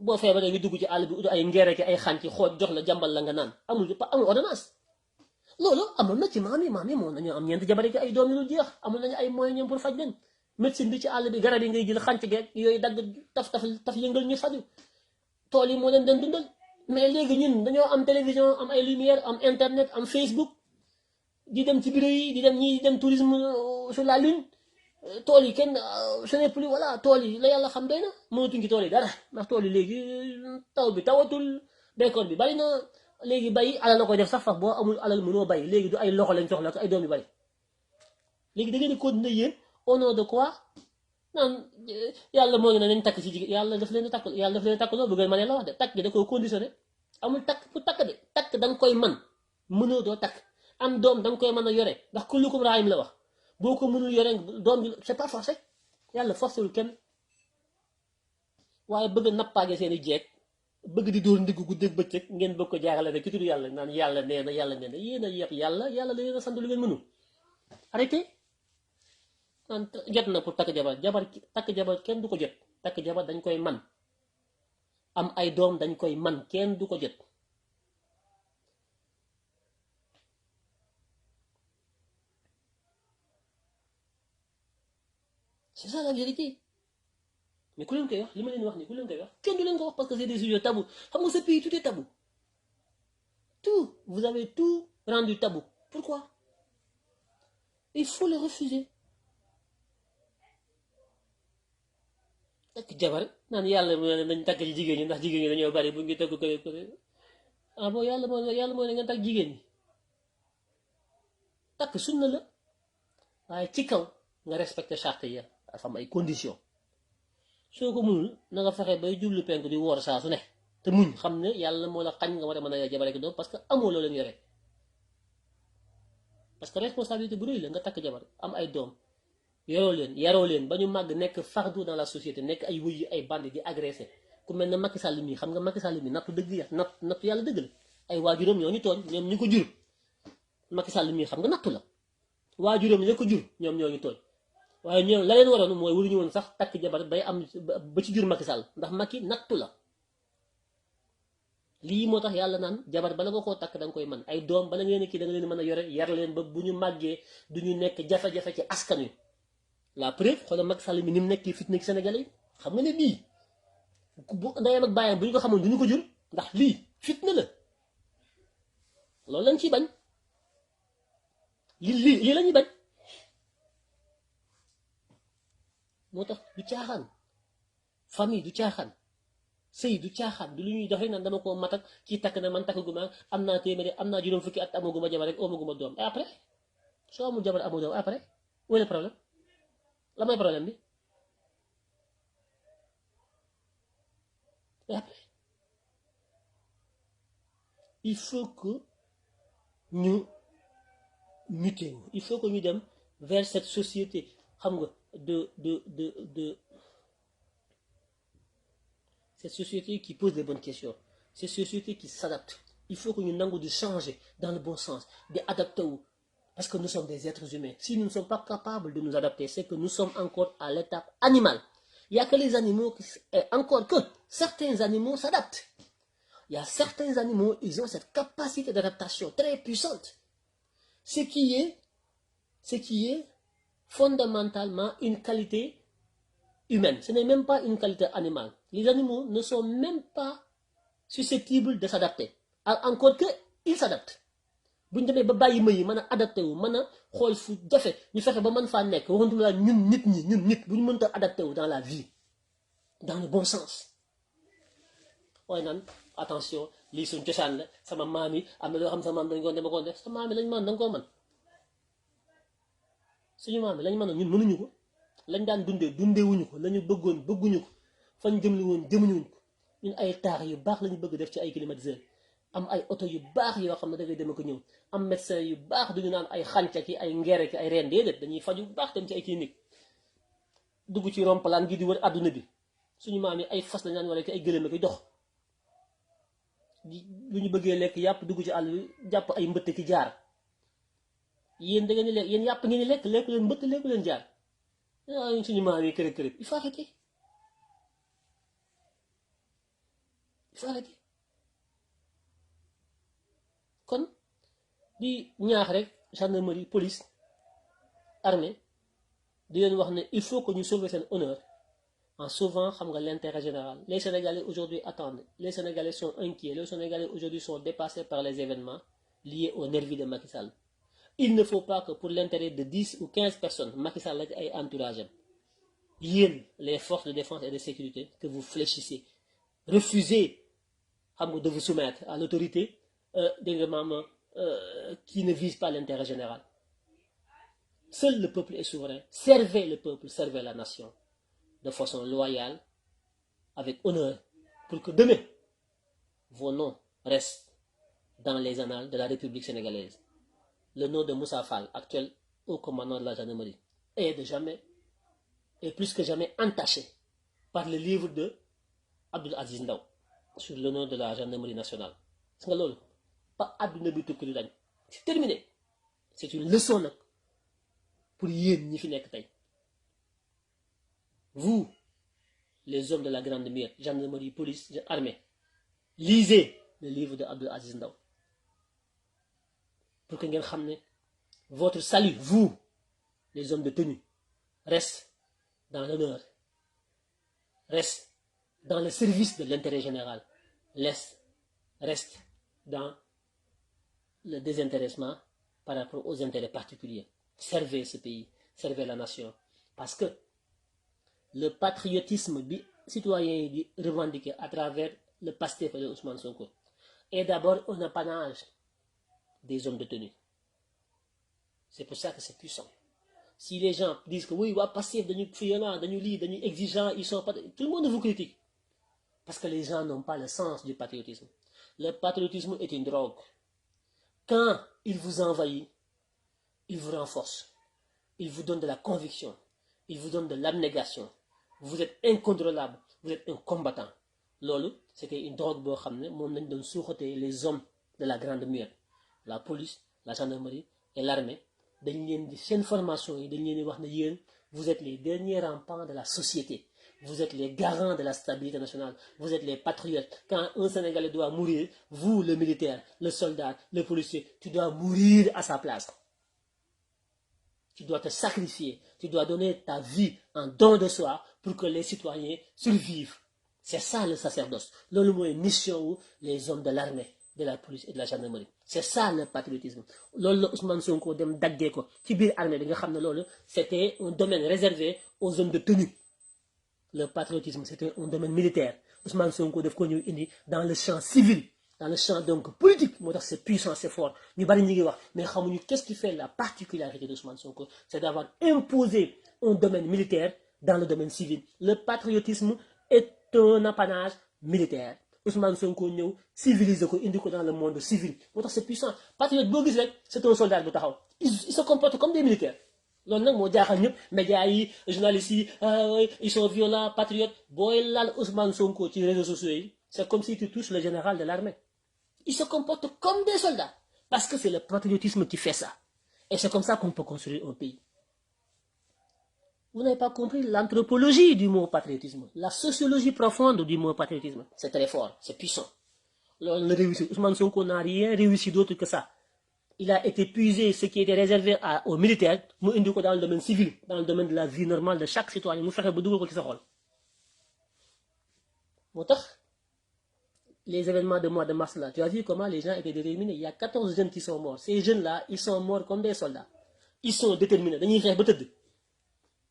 boo feebaree ngi dugg ci àll bi ut ay ngeere ki ay xànc xooj jox la jàmbal la nga naan amul ordonnance loolu amoon na ci maam yi moom nañoo am ñeenti jabar ki ay doom yu dul jeex amul nañu ay moyens ñoom pour faj leen médecine bi ci àll bi garab yi ngay jël xànc geeg yooyu dagg taf yëngal ñu faju tool yi moo leen doon dundal mais léegi ñun dañoo am télévision am ay lumière am internet am Facebook di dem ci bureau yi di dem ñii di dem tourisme sur la lune tool yi kenn ce n'est plus voilà tool yi la yàlla xam doy na mënatuñ ci tool yi dara ndax tool yi léegi taw bi tawatul béykat bi bari na léegi bay alal la koy def sax boo amul alal mënoo bay léegi du ay loxo lañ soxla ak ay doom yu bari léegi da ngeen di continuer yéen au nom de quoi naan yàlla moo ngi ne nañ takk ci jigéen yàlla daf leen a takk loo bëgg ma ne la wax de takk gi da koo conditionné amul takk pour takk de takk da nga koy man mënoo doo takk am doom da nga koy mën a yore ndax kullukum raayim la wax boo ko mënul yore doom bi c'est pas forcé yàlla forcéwul kenn waaye bëgg nappaage seen i jeeg bëgg di dóor ndigg guddeeg bëccëg ngeen bëgg ko jaarale rek ki tudd yàlla naan yàlla nee na yéen a yeb yàlla la leen a sant lu ngeen mënul arrêté naan jot na pour takk jabar kenn du ko jot takk jabar dañ koy man am ay doom dañ koy man kenn du ko jot c'est ça la vérité mais ku leen koy wax li ma leen wax nii ku leen koy wax kenn du leen ko wax parce que c'est des sujets tabous xam nga ce pays tout est tabou tout vous avez tout rendu tabou pourquoi il faut le refuser takk jabar naan yàlla nañ takk ci jigéen ñi ndax jigéen ñi dañoo bari bu ngi tëgg ko ah bon yàlla moo ne nga takk jigéen ñi takk sunna la waaye ci kaw nga respecté charte yi dafa am ay conditions soo ko mënul na nga fexe bay jublu penk di woor saa su ne te muñ xam ne yàlla moo la xañ nga war a mën a jabar ak doom parce que amoo loo leen yore parce que responsabilité bu rëy la nga takk jabar am ay doom yaroo leen ba ñu màgg nekk fardeau dans la société nekk ay wuyu ay bandi di agressé ku mel ne Macky Sall mii xam nga Macky Sall mii nattu dëgg ya nattu yàlla dëgg la ay waajuram ñoo ñu tooñ ñoom ñu ko jur Macky Sall mii xam nga nattu la waajuram ya ko jur ñoom ñoo ñu tooñ waaye ñoom la leen waroon mooy waruñu woon sax takk jabar bay am ba ci jur Macky Sall ndax Macky nattu la lii moo tax yàlla naan jabar bala nga koo takk da nga koy mën ay doom bala ngeen kii da nga leen mën a yore yar leen ba bu ñu màggee du ñu nekk jafe-jafe ci askan wi la preuve xoolal Macky Sall mi ni mu nekkee fitna ci Sénégalais yi xam nga ne bii bu ndeyam ak bàyyam bu ñu ko xamoon du ñu ko jur ndax lii fitna la loolu lañ ciy bañ lii la ñuy bañ moo tax du caaxaan famille du caaxaan sëy du caaxaan du lu ñuy dox rek naan dama koo mat ak kii takk na man takk gu ma am naa téeméeri am naa juróom fukki at amaguma jabar rek amaguma doom et après soo amul jabar amoo doom après où est le problème la mooy problème bi et après il faut que ñu muté il faut que ñu dem vers cette société xam nga de cette société qui pose les bonnes questions cette société qui s'adapte il faut que ñu nangu di changer dans le bon sens di adapté wu parce que nous sommes des êtres humains si nous ne sommes pas capables de nous adapter c'est que nous sommes encore à l'étape animale il y a que les animaux encore que certains animaux s'adaptent il y a certains animaux ils ont cette capacité d'adaptation très puissante ce qui est fondamentalement une qualité humaine. Ce n'est même pas une qualité animale. Les animaux ne sont même pas susceptibles de s'adapter. Encore que, ils s'adaptent. Bu ñu demee ba bàyyi ma yi mën a adapté wu mën a xool fu jafe ñu fexe ba mën faa nekk waxantu la ñun nit bu ñu mënta adapté wu dans la vie dans le bon sens waaye naan attention lii suñ cosaan la sama maam yi am na loo xam sama maam dañ ko dema koon def sa maam yi lañ mën da nga koo mën suñu maam yi lañ mën ñun mënuñu ko lañ daan dundeewuñu ko lañu bëgguñu ko fañ jëmli woon jëmuñu ko ñun ay taax yu baax lañu bëgg def ci ay climatiseur am ay oto yu baax yoo xam ne dangay dem ko ñëw am médecin yu baax duñu naan ay xànca ki ay ngeere ki ay reen déedéet dañuy faju bu baax dem ci ay clinique dugg ci rompalaan gi di wër àdduna bi suñu maam yi ay fas lañ naan wala ki ay gëléem a koy dox bu ñu bëggee lekk yàpp dugg ci àll bi jàpp ay mbëtt ki jaar yéen da ngeen di lekk yéen yàpp ngeen di lekk leen mbëtt lekku leen jaar suñu maam yi kërëb il faut arrêter il faut arrêter kon di ñaax rek gendarmerie police armée di leen wax ne il faut que ñu sauver seen honneur en sauvant xam nga l'intérêt général. Les Sénégalais aujourd'hui attendent, les Sénégalais sont inquiets, les Sénégalais aujourd'hui sont dépassés par les événements liés au nervi de Macky Sall. Il ne faut pas que pour l'intérêt de 10 ou 15 personnes Macky Sall ait entourage les forces de défense et de sécurité que vous fléchissez. Refusez de vous soumettre à l'autorité qui ne vise pas l'intérêt général. Seul le peuple est souverain. Servez le peuple, servez la nation de façon loyale, avec honneur, pour que demain, vos noms restent dans les annales de la République sénégalaise. Le nom de Moussa Fall, actuel haut commandant de la gendarmerie, est de jamais, et plus que jamais entaché par le livre de Abdoul Aziz Ndaw sur le nom de la gendarmerie nationale. C'est terminé. C'est une leçon pour yéen ñi fi nekk tey. Vous, les hommes de la grande mire, gendarmerie, police, armée, lisez le livre de Abdoul Aziz Ndaw pour que ngeen xam ne votre salut, vous, les hommes de tenue, reste dans l'honneur, reste dans le service de l'intérêt général, reste dans le désintéressement par rapport aux intérêts particuliers. Servez ce pays, servez la nation, parce que le patriotisme citoyen revendiqué à travers le Pastef de Ousmane Sonko est d'abord un apanage des hommes de tenue. C'est pour ça que c'est puissant. Si les gens disent que oui, Pastef, dañu violent, dañu lii, dañu exigeants, ils sont pas... Tout le monde vous critique. Parce que les gens n'ont pas le sens du patriotisme. Le patriotisme est une drogue. Quand il vous envahit, il vous renforce. Il vous donne de la conviction. Il vous donne de l'abnégation. Vous êtes incontrôlable. Vous êtes un combattant. Lolo, c'était une drogue boo xam ne moom lañ doon suuxatee les hommes de la grande mure. La police, la gendarmerie et l'armée. Dañ leen di seen formation yi dañ leen di wax ne yéen vous êtes les derniers rampants de la société. Vous êtes les garants de la stabilité nationale. Vous êtes les patriotes. Quand un Sénégalais doit mourir, vous, le militaire, le soldat, le policier, tu dois mourir à sa place. Tu dois te sacrifier. Tu dois donner ta vie en don de soi pour que les citoyens survivent. C'est ça le sacerdoce. Loolu mooy mission wu les hommes de l'armée, de la police et de la gendarmerie. C'est ça le patriotisme. Loolu la Ousmane Sonko dem daggee ko ci biir armée bi nga xam ne loolu c'était un domaine réservé aux hommes de tenue. Le patriotisme, c'était un domaine militaire. Ousmane Sonko daf ko ñëw indi dans le champ civil, dans le champ donc politique. Moo tax c'est puissant, c'est fort. Ñu bari ñi ngi wax mais xamuñu qu'est-ce qui fait la particularité d'Ousmane Sonko, c'est d'avoir imposé un domaine militaire dans le domaine civil. Le patriotisme est un apanage militaire. Ousmane Sonko ñëw civiliser ko indi ko dans le monde civil. Moo tax c'est puissant. Patriote boo gis rek c'est un soldat bu taxaw. Ils se comportent comme des militaires. Loolu nag moo jaaxal ñëpp médias yi journalistes yi ils sont violents patriotes booy laal Ousmane Sonko ci réseaux sociaux yi c'est comme si tu touches le général de l'armée. Ils se comportent comme des soldats parce que c'est le patriotisme qui fait ça et c'est comme ça qu'on peut construire un pays. Vous n'avez pas compris l'anthropologie du mot patriotisme, la sociologie profonde du mot patriotisme. C'est très fort, c'est puissant. Loolu la réussi. Ousmane Sonko n'a rien réussi d'autre que ça. Il a été puisé ce qui était réservé aux militaires mu indi ko dans le domaine civil, dans le domaine de la vie normale de chaque citoyen mu fexe ba dugal ko ci sa xol. Moo tax les événements de mois de mars là, tu as vu comment les gens étaient déterminés. Il y a 14 jeunes qui sont morts. Ces jeunes là, ils sont morts comme des soldats. Ils sont déterminés. Dañuy xeex ba tëdd.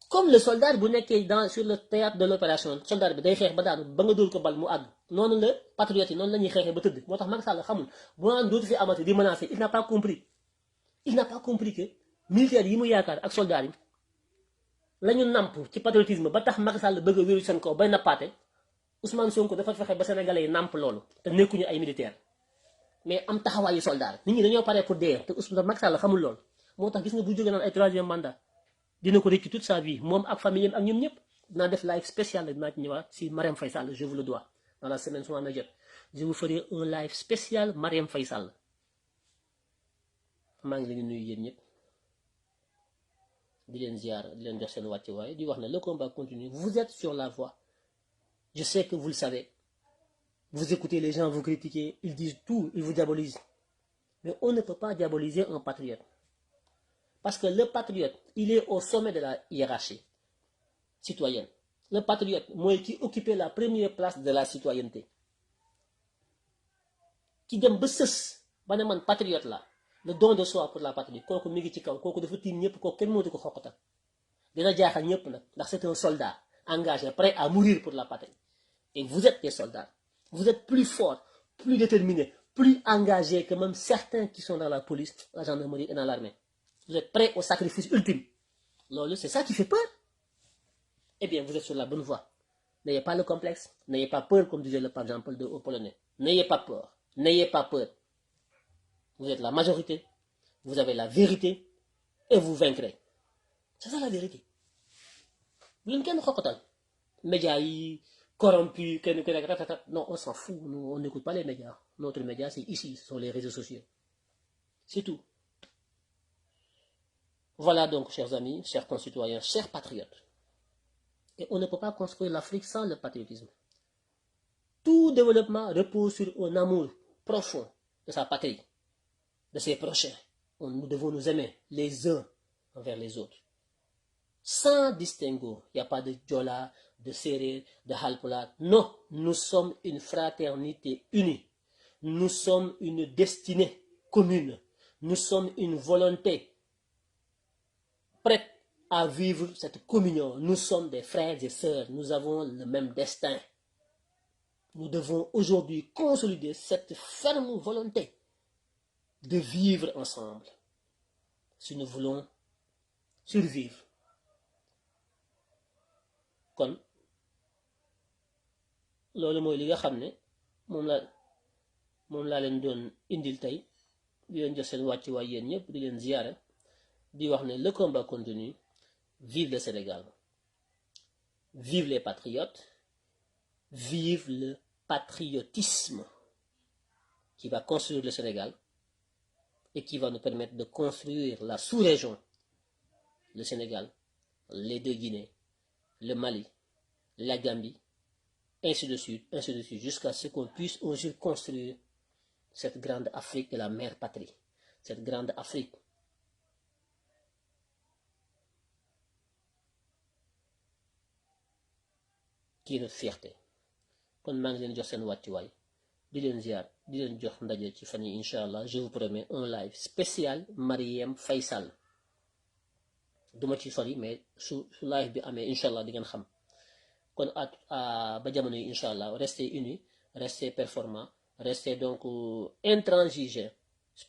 Comme le soldat bu nekkee sur le théâtre de l'opération, soldat bi day xeex ba daanu ba nga dóor ko bal mu àgg. Noonu la patriote yi noonu la ñuy xeexee ba tëdd. Moo tax Macky Sall xamul bu naan dootu fi amati di menacer. Il n'a pas compris. Il n'a pas compris que militaires yi mu yaakaar ak soldats yi la ñu namp ci patriotisme ba tax Macky Sall bëgg a wéeru seen kaw bay nappaate. Ousmane Sonko dafa fexe ba Sénégalais yi namp loolu te nekkuñu ay militaires mais am taxawaayu soldat. Nit ñi dañoo pare pour dee te Ousmane Macky Sall xamul loolu. Moo tax gis nga bu jógee naan ay troisième mandat dina ko réccu toute sa vie moom ak famille ak ñoom ñëpp. Dinaa def live spécial dinaa ci ñëwaat si Marième Faye Sall, je vous le dois. Dans la semaine su ma jot je vous ferai un live spécial Marième Faye Sall. maa ngi leen di nuyu yéen ñëpp di leen ziar di leen jox seen wàcce waaye di wax ne le combat continue. Vous êtes sur la voie. Je sais que vous le savez. Vous écoutez les gens, vous critiquez, ils disent tout, ils vous diabolisent. Mais on ne peut pas diaboliser un patriote. Parce que le patriote, il est au sommet de la hiérarchie citoyenne. Le patriote, moi qui occupait la première place de la citoyenneté. Qui dem ba sës ba ne man patriote la le don de soi pour la patrie kooku mi ngi ci kaw kooku dafa tiim ñëpp kooku kenn mënatu ko xoqatal dina jaaxal ñëpp nag ndax c'est un soldat engagé prêt à mourir pour la patrie et vous êtes des soldats vous êtes plus forts plus déterminés plus engagés que même certains qui sont dans la police la gendarmerie et dans l'armée vous êtes prêts au sacrifice ultime loolu c'est ça qui fait peur eh bien vous êtes sur la bonne voie n'ayez pas le complexe n'ayez pas peur comme disait le pape Jean-Paul II au Polonais n'ayez pas peur. N'ayez pas peur. Vous êtes la majorité, vous avez la vérité et vous vaincrez. C'est ça la vérité. Vous n'avez qu'un xoxotal. Médias corrompus, non, on s'en fout. Nous, on n'écoute pas les médias. Notre média, c'est ici, sur les réseaux sociaux. C'est tout. Voilà donc, chers amis, chers concitoyens, chers patriotes. Et on ne peut pas construire l'Afrique sans le patriotisme. Tout développement repose sur un amour profond de sa patrie, de ses prochains. Nous devons nous aimer les uns envers les autres. Sans distinguo. Il n'y a pas de Djola, de Séré, de Halpola. Non, nous sommes une fraternité unie. Nous sommes une destinée commune. Nous sommes une volonté prête à vivre cette communion. Nous sommes des frères et sœurs. Nous avons le même destin. Nous devons aujourd'hui consolider cette ferme volonté de vivre ensemble si nous voulons survivre. Kon loolu mooy li nga xam ne moom laa leen doon indil tey di leen jox seen wàccuwaay yéen ñëpp di leen ziyaare di wax ne le combat continue. Vive le Sénégal, vive les patriotes, vive le patriotisme qui va construire le Sénégal et qui va nous permettre de construire la sous-région, le Sénégal, les deux Guinées, le Mali, la Gambie, ainsi de suite, jusqu'à ce qu'on puisse un jour construire cette grande Afrique de la mère patrie, cette grande Afrique qui est notre fierté. Kon maa ngi leen jox seen wàccuwaay di leen ziar di leen jox ndaje ci fan yi incha allah je vous promets un live spécial Marième Faye Sall duma ci sori mais su live bi amee incha allah di ngeen xam kon ba jamono yi incha allah restez unis restez performants restez donc intransigeants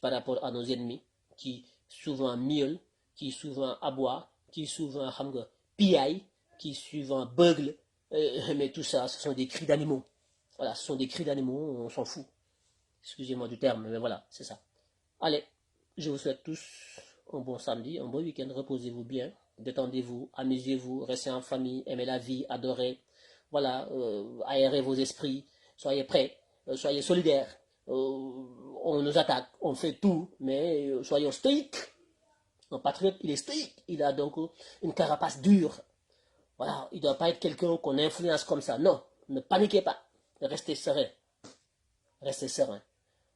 par rapport à nos ennemis qui souvent miaulent qui souvent aboient qui souvent xam nga piaillent qui souvent beuglent mais tout ça ce sont des cris d'animaux. Voilà, ce sont des cris d'animaux, on s'en fout. Excusez-moi du terme, mais voilà, c'est ça. Allez, je vous souhaite tous un bon samedi, un bon week-end. Reposez-vous bien, détendez-vous, amusez-vous, restez en famille, aimez la vie, adorez. Voilà, aérez vos esprits, soyez prêts, soyez solidaires. On nous attaque, on fait tout, mais soyons stoïques. Un patriote, il est stoïque, il a donc une carapace dure. Voilà, il ne doit pas être quelqu'un qu'on influence comme ça. Non, ne paniquez pas. Restez serein. Restez serein.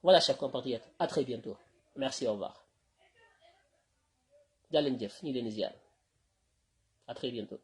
Voilà, chers compatriotes. À très bientôt. Merci, au revoir. À très bientôt.